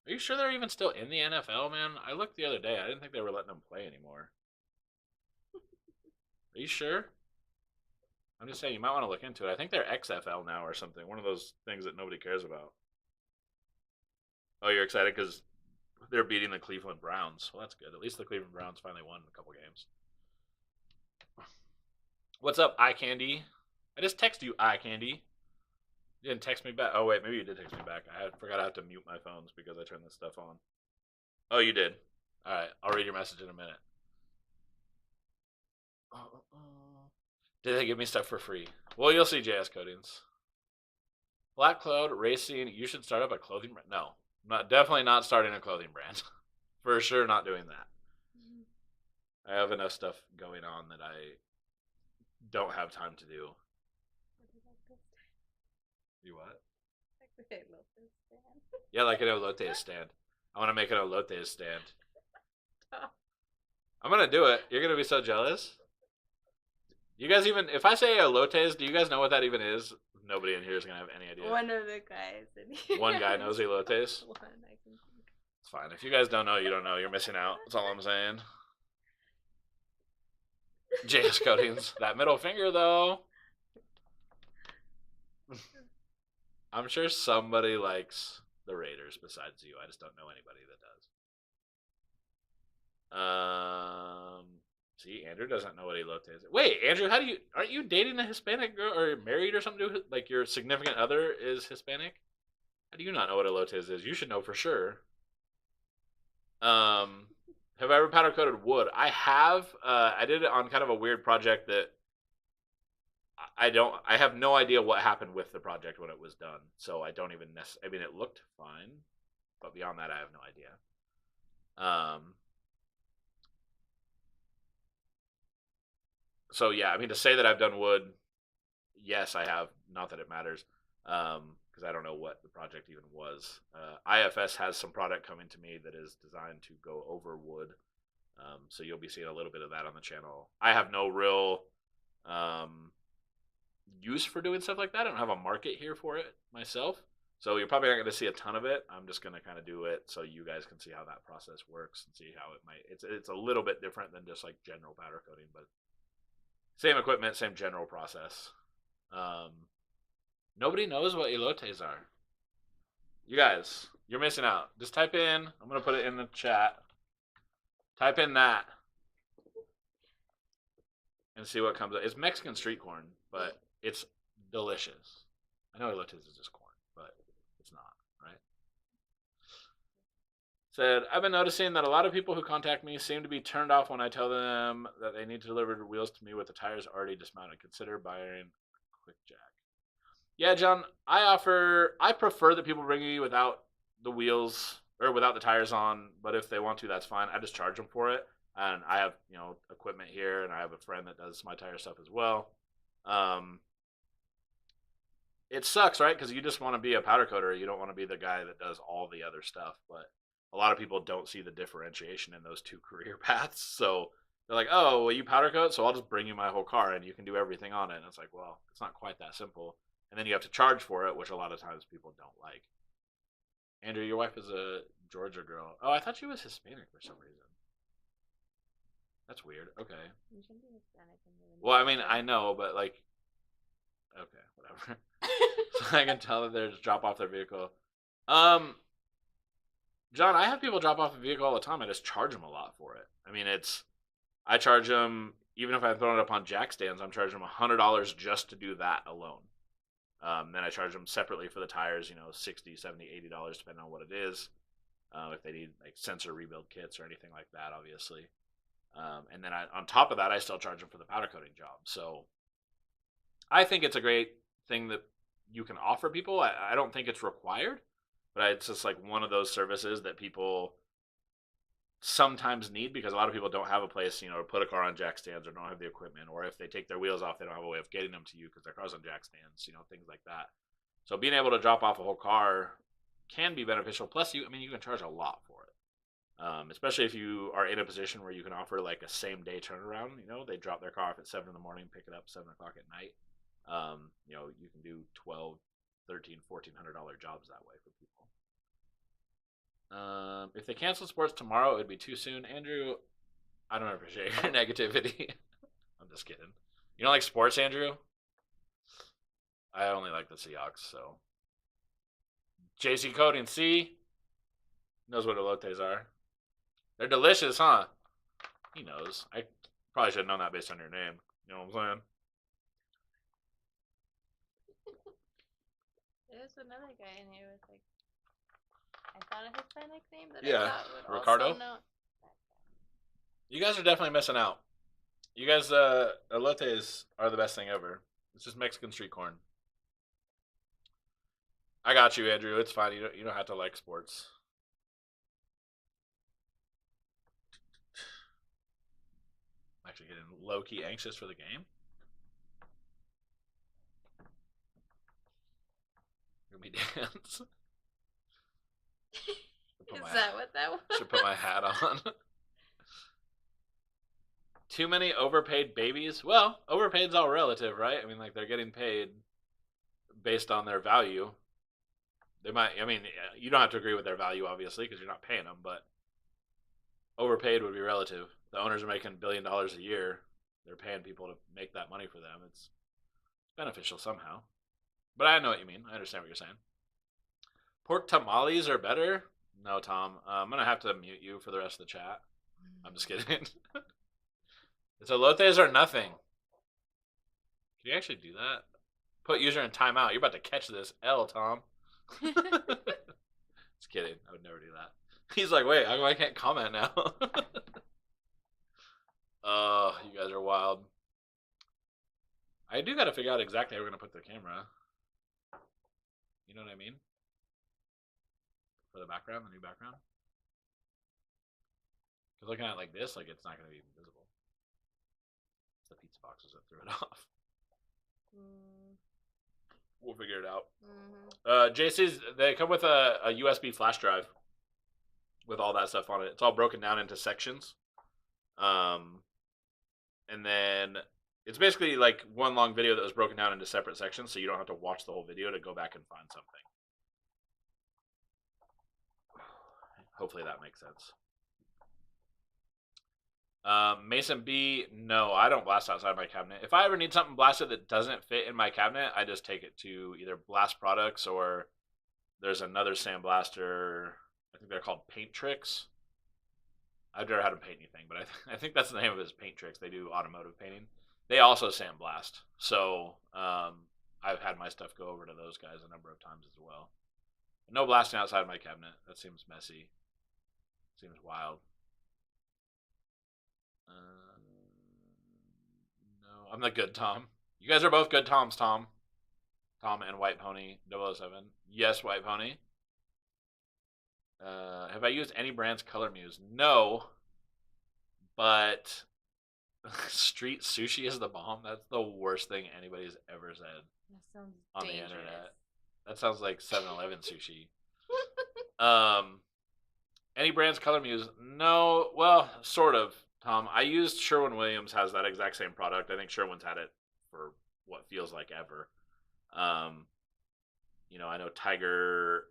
S1: you sure they're even still in the NFL, man? I looked the other day. I didn't think they were letting them play anymore. Are you sure? I'm just saying, you might want to look into it. I think they're XFL now or something. One of those things that nobody cares about. Oh, you're excited because they're beating the Cleveland Browns. Well, that's good. At least the Cleveland Browns finally won a couple games. What's up, eye candy? I just texted you, eye candy. You didn't text me back. Oh, wait, maybe you did text me back. I forgot I have to mute my phones because I turned this stuff on. Oh, you did. All right, I'll read your message in a minute. Did they give me stuff for free? Well, you'll see JS Coatings. Black Cloud Racing, you should start up a clothing brand. No, definitely not starting a clothing brand. For sure not doing that. I have enough stuff going on that I don't have time to do. You what? Yeah, like an elote stand. I want to make an elote stand. I'm going to do it. You're going to be so jealous. You guys even, if I say elotes, do you guys know what that even is? Nobody in here is going to have any idea.
S2: One of the guys in here.
S1: One guy knows elotes?
S2: One, I can think.
S1: It's fine. If you guys don't know, you don't know. You're missing out. That's all I'm saying. JS Coatings. That middle finger, though. I'm sure somebody likes the Raiders besides you. I just don't know anybody that does. See, Andrew doesn't know what elote is. Wait, Andrew, aren't you dating a Hispanic girl or married or something? Like your significant other is Hispanic? How do you not know what elote is? You should know for sure. Have I ever powder coated wood? I have. I did it on kind of a weird project that I have no idea what happened with the project when it was done. So I don't even I mean, it looked fine, but beyond that, I have no idea. So yeah, I mean, to say that I've done wood, yes, I have. Not that it matters, because I don't know what the project even was. IFS has some product coming to me that is designed to go over wood, so you'll be seeing a little bit of that on the channel. I have no real use for doing stuff like that. I don't have a market here for it myself, so you're probably not going to see a ton of it. I'm just going to kind of do it so you guys can see how that process works and see how it might. It's a little bit different than just like general powder coating, but same equipment, same general process. Nobody knows what elotes are. You guys, you're missing out. Just type in, I'm going to put it in the chat. Type in that and see what comes up. It's Mexican street corn, but it's delicious. I know elotes is just corn, but it's not, right? Said, I've been noticing that a lot of people who contact me seem to be turned off when I tell them that they need to deliver the wheels to me with the tires already dismounted. Consider buying a quick jack. Yeah, John, I prefer that people bring me without the wheels or without the tires on, but if they want to, that's fine. I just charge them for it. And I have, equipment here, and I have a friend that does my tire stuff as well. It sucks, right? Because you just want to be a powder coater. You don't want to be the guy that does all the other stuff, but a lot of people don't see the differentiation in those two career paths. So they're like, oh, well, you powder coat, so I'll just bring you my whole car and you can do everything on it. And it's like, well, it's not quite that simple. And then you have to charge for it, which a lot of times people don't like. Andrew, your wife is a Georgia girl. Oh, I thought she was Hispanic for some reason. That's weird. Okay. You should be Hispanic. Well, I mean, I know, but like, okay, whatever. So I can tell that they're just drop off their vehicle. John, I have people drop off a vehicle all the time. I just charge them a lot for it. I mean, I charge them, even if I throw it up on jack stands, I'm charging them $100 just to do that alone. Then I charge them separately for the tires, $60, $70, $80, depending on what it is. If they need like sensor rebuild kits or anything like that, obviously. And then on top of that, I still charge them for the powder coating job. So I think it's a great thing that you can offer people. I don't think it's required, but it's just like one of those services that people sometimes need because a lot of people don't have a place, to put a car on jack stands or don't have the equipment, or if they take their wheels off, they don't have a way of getting them to you because their car's on jack stands, things like that. So being able to drop off a whole car can be beneficial. Plus, you can charge a lot for it, especially if you are in a position where you can offer like a same day turnaround. They drop their car off at 7 in the morning, pick it up 7 o'clock at night. You can do $1,200, $1,300, $1,400 jobs that way for people. If they cancel sports tomorrow, it would be too soon. Andrew, I don't appreciate your negativity. I'm just kidding. You don't like sports, Andrew? I only like the Seahawks, so. JC Coating, see? Knows what elotes are. They're delicious, huh? He knows. I probably should have known that based on your name. You know what I'm saying?
S2: There's another guy in here with like, I thought a Hispanic name that
S1: Yeah,
S2: I thought would
S1: Ricardo?
S2: also know.
S1: You guys are definitely missing out. You guys, elotes are the best thing ever. It's just Mexican street corn. I got you, Andrew. It's fine. You don't have to like sports. I'm actually getting low key anxious for the game. Hear me dance.
S2: Is that what that was?
S1: Should put my hat on. Too many overpaid babies? Well, overpaid's all relative, right? I mean, like they're getting paid based on their value. They might. I mean, you don't have to agree with their value, obviously, because you're not paying them. But overpaid would be relative. The owners are making $1 billion a year. They're paying people to make that money for them. It's beneficial somehow. But I know what you mean. I understand what you're saying. Pork tamales are better? No, Tom. I'm gonna have to mute you for the rest of the chat. I'm just kidding. It's elotes or nothing. Can you actually do that? Put user in timeout. You're about to catch this L, Tom. Just kidding. I would never do that. He's like, wait, how come I can't comment now? Oh, you guys are wild. I do got to figure out exactly how we're going to put the camera. You know what I mean? For the background, the new background. Because looking at it like this, like it's not going to be visible. It's the pizza boxes that threw it off. We'll figure it out. JC's, they come with a USB flash drive with all that stuff on it. It's all broken down into sections. And then it's basically like one long video that was broken down into separate sections, so you don't have to watch the whole video to go back and find something. Hopefully that makes sense. Mason B, no, I don't blast outside my cabinet. If I ever need something blasted that doesn't fit in my cabinet, I just take it to either Blast Products or there's another sandblaster. I think they're called Paint Tricks. I've never had them paint anything, but I think that's the name of it is Paint Tricks. They do automotive painting. They also sandblast. So I've had my stuff go over to those guys a number of times as well. No blasting outside my cabinet. That seems messy. Seems wild. No, I'm the good Tom. You guys are both good Toms, Tom. Tom and White Pony 007. Yes, White Pony. Have I used any brand's color muse? No. But street sushi is the bomb. That's the worst thing anybody's ever said
S2: That sounds
S1: on
S2: dangerous.
S1: the internet. That sounds like 7-Eleven sushi. Any brand's color muse? No. Well, sort of, Tom. I used Sherwin-Williams has that exact same product. I think Sherwin's had it for what feels like ever. I know Tiger,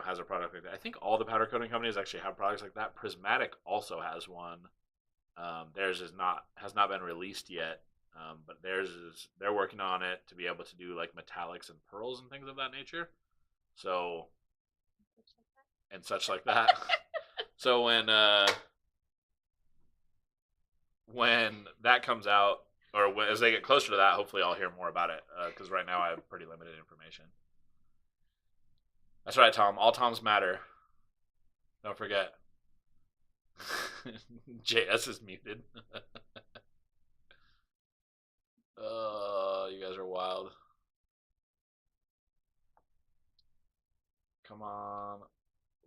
S1: has a product like that. I think all the powder coating companies actually have products like that. Prismatic also has one. Theirs has not been released yet, but they're working on it to be able to do like metallics and pearls and things of that nature. So, and such like that. So when that comes out, or as they get closer to that, hopefully I'll hear more about it. Because right now I have pretty limited information. That's right, Tom. All Toms matter. Don't forget. JS is muted. You guys are wild. Come on.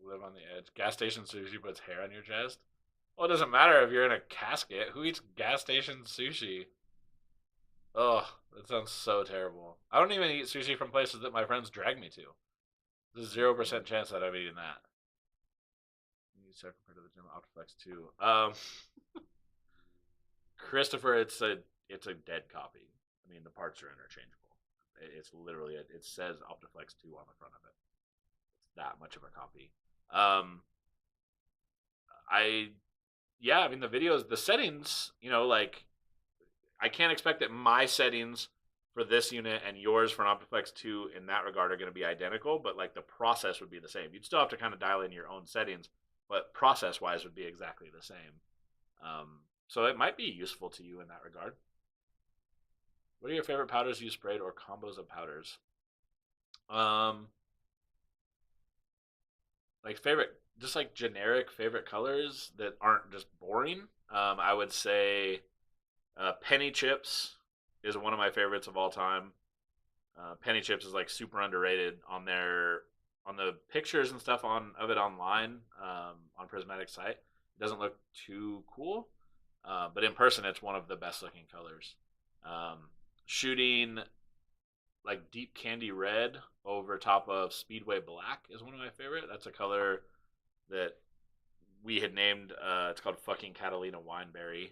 S1: Live on the edge. Gas station sushi puts hair on your chest? Well, it doesn't matter if you're in a casket. Who eats gas station sushi? Ugh, that sounds so terrible. I don't even eat sushi from places that my friends drag me to. There's 0% chance that I'm eating that. You need to compared to the gym Optiflex 2. Christopher, it's a dead copy. I mean, the parts are interchangeable. It's literally it says Optiflex 2 on the front of it. It's that much of a copy. I mean the videos, the settings, like I can't expect that my settings for this unit and yours for an Optiflex 2 in that regard are going to be identical, but like the process would be the same. You'd still have to kind of dial in your own settings, but process wise would be exactly the same. So it might be useful to you in that regard. What are your favorite powders you sprayed or combos of powders? Like favorite, just like generic favorite colors that aren't just boring. I would say Penny Chips is one of my favorites of all time. Penny Chips is like super underrated on the pictures and stuff of it online on Prismatic site. It doesn't look too cool, but in person, it's one of the best looking colors. Um, Shooting like deep candy red over top of Speedway Black is one of my favorite. That's a color that we had named. It's called fucking Catalina Wineberry.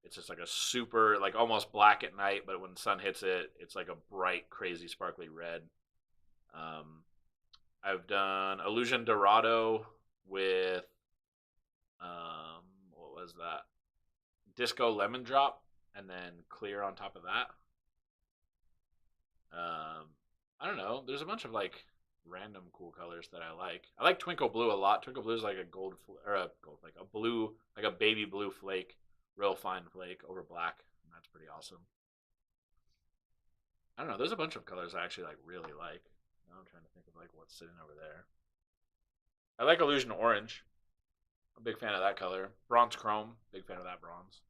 S1: It's just like a super, like almost black at night, but when the sun hits it, it's like a bright, crazy, sparkly red. Um, I've done Illusion Dorado with, what was that? Disco Lemon Drop, and then clear on top of that. I don't know. There's a bunch of like random cool colors that I like. I like Twinkle Blue a lot. Twinkle Blue is like a or a gold flake, a blue, like a baby blue flake, real fine flake over black. And that's pretty awesome. I don't know. There's a bunch of colors I actually like really like. Now I'm trying to think of like what's sitting over there. I like Illusion Orange. I'm a big fan of that color. Bronze Chrome, big fan of that bronze.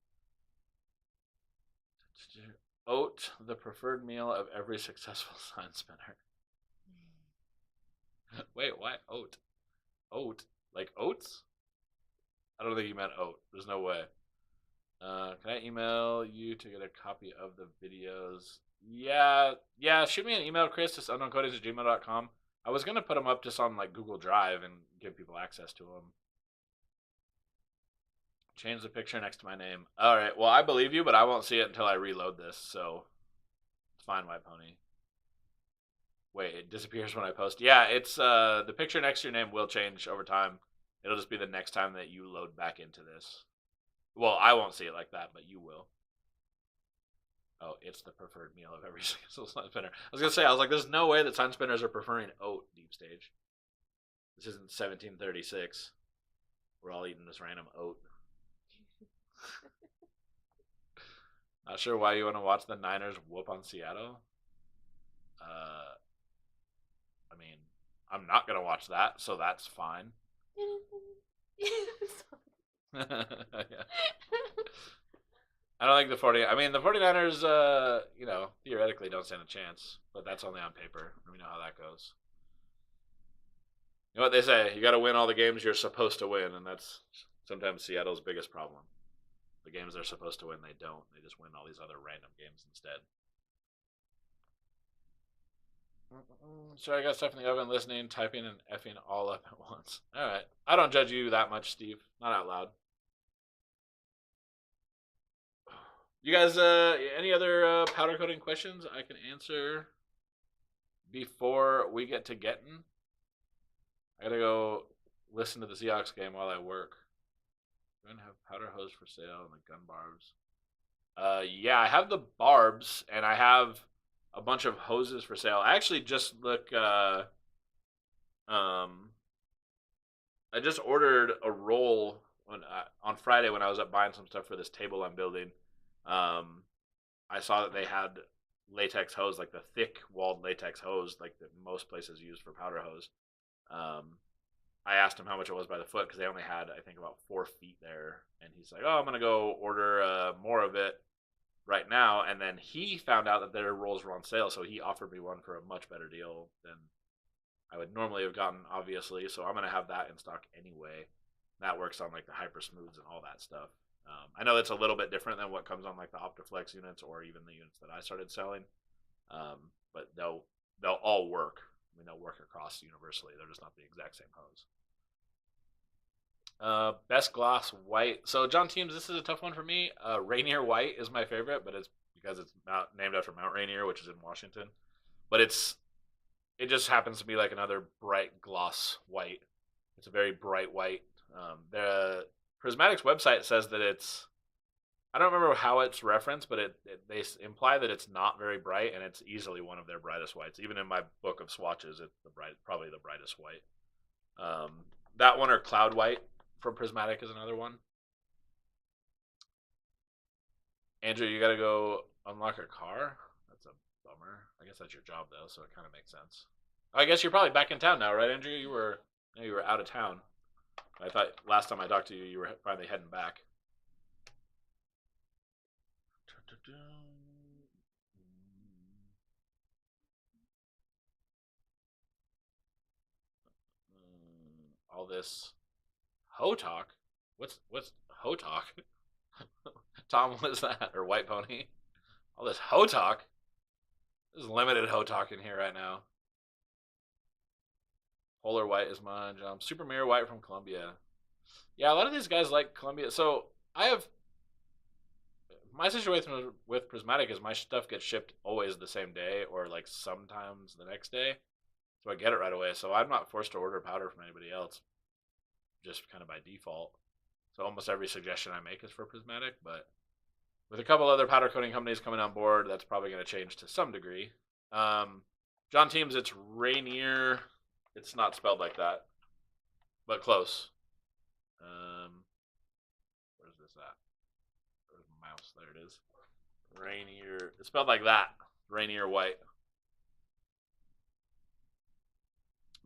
S1: Oat, the preferred meal of every successful sign spinner. Wait, why oat? Oat? Like oats? I don't think you meant oat. There's no way. Can I email you to get a copy of the videos? Yeah. Shoot me an email, Chris, at unknowncoatings@gmail.com. I was gonna put them up just on like Google Drive and give people access to them. Change the picture next to my name. All right. Well, I believe you, but I won't see it until I reload this. So it's fine, White Pony. Wait, it disappears when I post. Yeah, it's the picture next to your name will change over time. It'll just be the next time that you load back into this. Well, I won't see it like that, but you will. Oh, it's the preferred meal of every single sun spinner. I was gonna say, I was like, there's no way that sun spinners are preferring oat deep stage. This isn't 1736. We're all eating this random oat. Not sure why you want to watch the Niners whoop on Seattle. I mean, I'm not gonna watch that, so that's fine. Yeah. I don't think the 40. I mean, the 49ers, theoretically don't stand a chance, but that's only on paper. We know how that goes. You know what they say? You got to win all the games you're supposed to win, and that's sometimes Seattle's biggest problem. The games they're supposed to win, they don't. They just win all these other random games instead. So I got stuff in the oven, listening, typing, and effing all up at once. All right. I don't judge you that much, Steve. Not out loud. You guys, any other powder coating questions I can answer before we get to getting? I gotta go listen to the Seahawks game while I work. We're gonna have powder hose for sale and the gun barbs. Yeah, I have the barbs and I have a bunch of hoses for sale. I actually just I just ordered a roll on Friday when I was up buying some stuff for this table I'm building. I saw that they had latex hose, like the thick walled latex hose, like that most places use for powder hose. I asked him how much it was by the foot because they only had, I think, about 4 feet there. And he's like, "Oh, I'm gonna go order more of it right now." And then he found out that their rolls were on sale, so he offered me one for a much better deal than I would normally have gotten, obviously. So I'm gonna have that in stock anyway. That works on like the hyper smooths and all that stuff. I know it's a little bit different than what comes on like the Optiflex units or even the units that I started selling, but they'll all work. I mean, they'll work across universally. They're just not the exact same hose. Best gloss white. So John Teams, this is a tough one for me. Rainier White is my favorite, but it's because it's named after Mount Rainier, which is in Washington. But it just happens to be like another bright gloss white. It's a very bright white. The Prismatic's website says that it's, I don't remember how it's referenced, but they imply that it's not very bright, and it's easily one of their brightest whites. Even in my book of swatches, it's probably the brightest white. That one or Cloud White from Prismatic is another one. Andrew, you gotta go unlock a car? That's a bummer. I guess that's your job though, so it kind of makes sense. I guess you're probably back in town now, right, Andrew? You were out of town. I thought last time I talked to you, you were finally heading back. All this hoe talk. What's hoe talk? Tom, what is that? Or White Pony? All this hoe talk. There's limited hoe talk in here right now. Polar White is mine. Super Mirror White from Columbia. Yeah, a lot of these guys like Columbia. So I have my situation with Prismatic is my stuff gets shipped always the same day or like sometimes the next day. So I get it right away. So I'm not forced to order powder from anybody else, just kind of by default. So almost every suggestion I make is for Prismatic, but with a couple other powder coating companies coming on board, that's probably going to change to some degree. John Teams, it's Rainier. It's not spelled like that, but close. Where's this at? Where's my mouse? There it is. Rainier. It's spelled like that. Rainier White.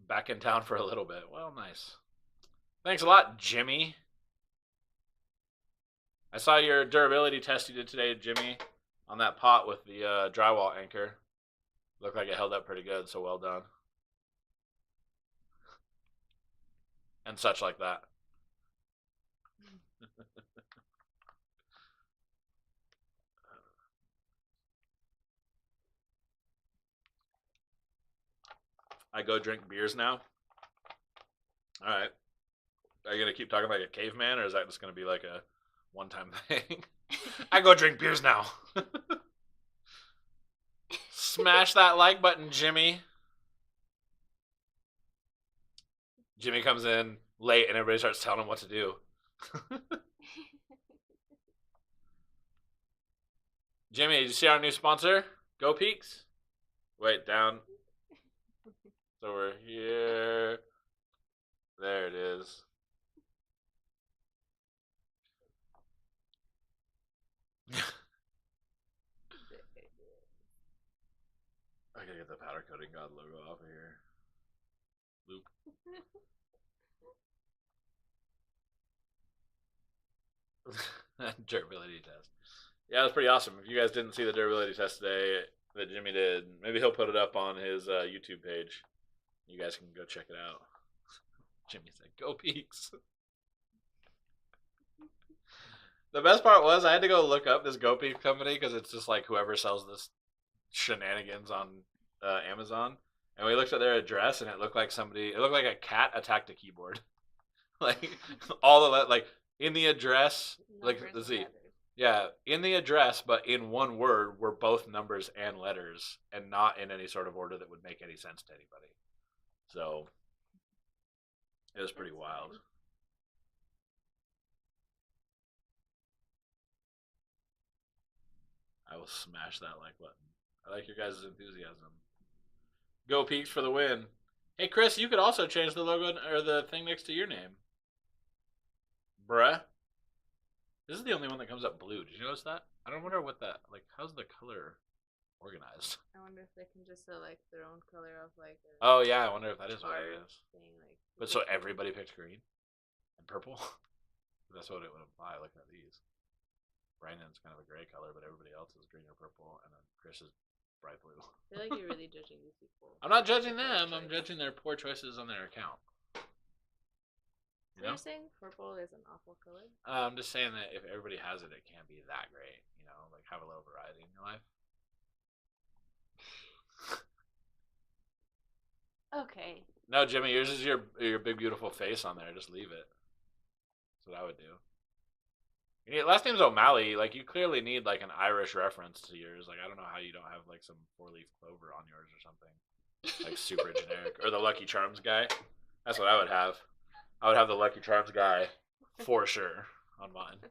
S1: Back in town for a little bit. Well, nice. Thanks a lot, Jimmy. I saw your durability test you did today, Jimmy, on that pot with the drywall anchor. Looked like it held up pretty good, so well done. And such like that. I go drink beers now. All right. Are you going to keep talking like a caveman, or is that just going to be like a one-time thing? I go drink beers now. Smash that like button, Jimmy. Jimmy comes in late and everybody starts telling him what to do. Jimmy, did you see our new sponsor? Go Peaks? Wait, down. It's over here. There it is. I gotta get the powder coating god logo off of here. Loop. Durability test. Yeah, it was pretty awesome. If you guys didn't see the durability test today that Jimmy did, maybe he'll put it up on his YouTube page. You guys can go check it out. Jimmy said, "Go Peaks." The best part was I had to go look up this Go Peaks company because it's just like whoever sells this shenanigans on Amazon. And we looked at their address, and it looked like a cat attacked a keyboard. Like all the like in the address, like the Z. Yeah, in the address, but in one word were both numbers and letters, and not in any sort of order that would make any sense to anybody. So it was pretty wild. I will smash that like button. I like your guys' enthusiasm. Go Peaks for the win. Hey, Chris, you could also change the logo or the thing next to your name. Bruh. This is the only one that comes up blue. Did you notice that? I don't wonder what that, like, how's the color organized?
S2: I wonder if they can just select their own color of like.
S1: Oh, yeah, I wonder if that is what it is.
S2: Thing, like,
S1: but so everybody picked green and purple? That's what it would imply looking at these. Brandon's kind of a gray color, but everybody else is green or purple, and then Chris is bright blue.
S2: I feel like you're really judging these people.
S1: I'm not judging them. I'm judging their poor choices on their account.
S2: You know? You're saying purple is an awful color?
S1: I'm just saying that if everybody has it, it can't be that great. You know, like have a little variety in your life.
S2: Okay.
S1: No, Jimmy, yours is your big beautiful face on there. Just leave it. That's what I would do. Last name's O'Malley. Like you clearly need like an Irish reference to yours. Like I don't know how you don't have like some 4-leaf clover on yours or something. Like super generic. Or the Lucky Charms guy. That's what I would have. I would have the Lucky Charms guy for sure on mine. I'm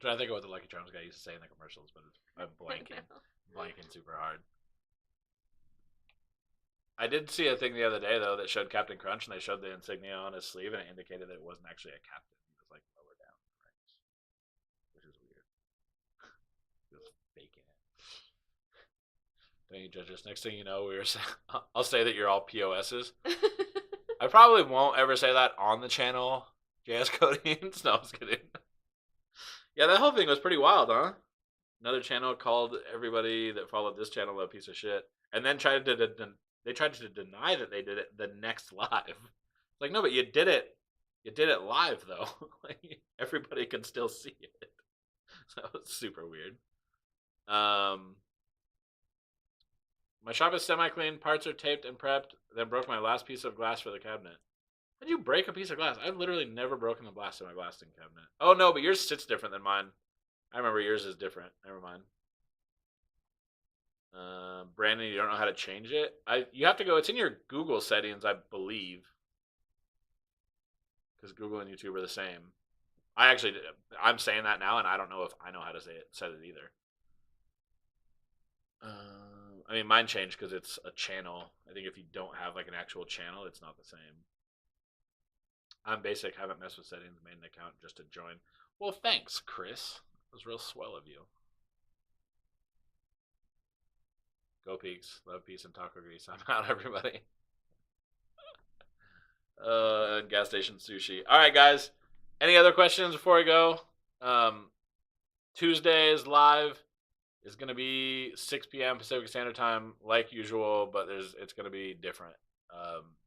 S1: trying to think of what the Lucky Charms guy used to say in the commercials, but I'm blanking super hard. I did see a thing the other day, though, that showed Captain Crunch, and they showed the insignia on his sleeve, and it indicated that it wasn't actually a captain. He was, like, lower down in ranks, which is weird. He was faking it. Don't you judge us? Next thing you know, I'll say that you're all POSs. I probably won't ever say that on the channel, JS Codings. No, I was kidding. Yeah, that whole thing was pretty wild, huh? Another channel called everybody that followed this channel a piece of shit, and then they tried to deny that they did it the next live. Like, no, but you did it. You did it live though. Like, everybody can still see it. So it's super weird. My shop is semi-clean. Parts are taped and prepped. Then broke my last piece of glass for the cabinet. How did you break a piece of glass? I've literally never broken the glass in my blasting cabinet. Oh no, but yours sits different than mine. I remember yours is different. Never mind. Brandon, you don't know how to change it. You have to go. It's in your Google settings, I believe, because Google and YouTube are the same. I'm saying that now, and I don't know if I know how to set it either. I mean, mine changed because it's a channel. I think if you don't have like an actual channel, it's not the same. I'm basic. Haven't messed with settings. Made an account just to join. Well, thanks, Chris. It was real swell of you. Go Peaks. Love, peace, and taco grease. I'm out, everybody. And gas station sushi. All right, guys. Any other questions before I go? Tuesday's live is going to be 6 p.m. Pacific Standard Time, like usual, but it's going to be different.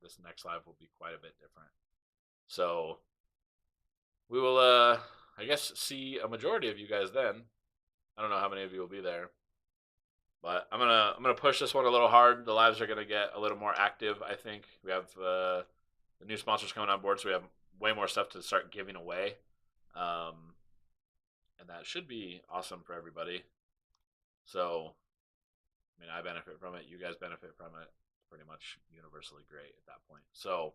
S1: This next live will be quite a bit different. So we will, I guess, see a majority of you guys then. I don't know how many of you will be there, but I'm gonna push this one a little hard. The lives are gonna get a little more active. I think we have the new sponsors coming on board, so we have way more stuff to start giving away, and that should be awesome for everybody. So, I mean, I benefit from it. You guys benefit from it. It's pretty much universally great at that point. So,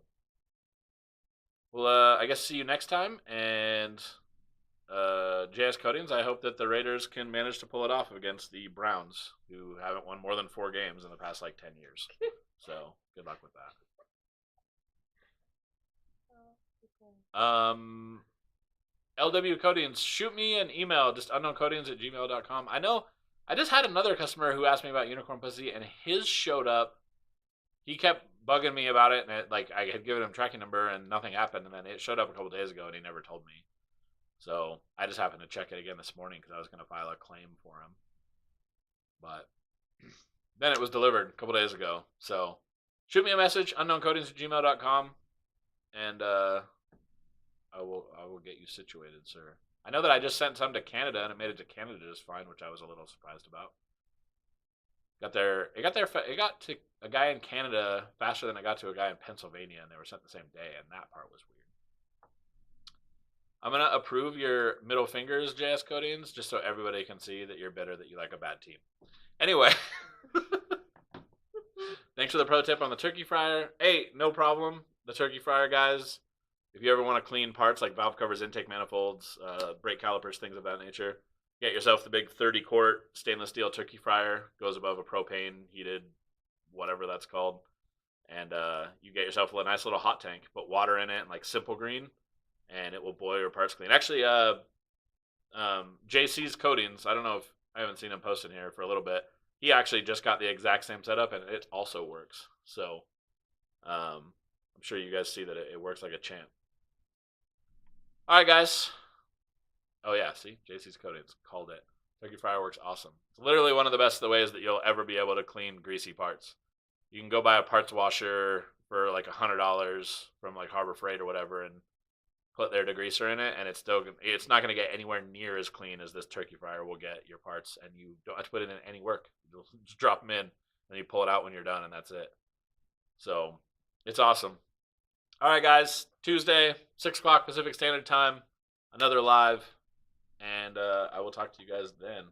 S1: we'll, I guess, see you next time. And JS Coatings, I hope that the Raiders can manage to pull it off against the Browns, who haven't won more than 4 games in the past, like, 10 years. So, good luck with that. LW Coatings, shoot me an email, just unknowncoatings@gmail.com. I know I just had another customer who asked me about Unicorn Pussy, and his showed up. He kept bugging me about it, and like I had given him tracking number, and nothing happened, and then it showed up a couple days ago, and he never told me. So I just happened to check it again this morning because I was going to file a claim for him. But then it was delivered a couple days ago. So shoot me a message, unknowncoatings@gmail.com, and I will get you situated, sir. I know that I just sent some to Canada and it made it to Canada just fine, which I was a little surprised about. It got to a guy in Canada faster than it got to a guy in Pennsylvania, and they were sent the same day, and that part was weird. I'm gonna approve your middle fingers, JS Coatings, just so everybody can see that you're bitter that you like a bad team. Anyway, thanks for the pro tip on the turkey fryer. Hey, no problem. The turkey fryer, guys. If you ever want to clean parts like valve covers, intake manifolds, brake calipers, things of that nature, get yourself the big 30-quart stainless steel turkey fryer. Goes above a propane heated, whatever that's called. And you get yourself a nice little hot tank. Put water in it and like Simple Green, and it will boil your parts clean. Actually, JC's Coatings, I don't know if I haven't seen him posting here for a little bit. He actually just got the exact same setup, and it also works. So I'm sure you guys see that it works like a champ. All right, guys. Oh, yeah, see? JC's Coatings. Called it. Turkey fryer works awesome. It's literally one of the best ways that you'll ever be able to clean greasy parts. You can go buy a parts washer for like $100 from like Harbor Freight or whatever and put their degreaser in it, and it's not going to get anywhere near as clean as this turkey fryer will get your parts, and you don't have to put it in any work. You'll just drop them in, and you pull it out when you're done, and that's it. So, it's awesome. All right, guys. Tuesday, 6 o'clock Pacific Standard Time. Another live. And I will talk to you guys then.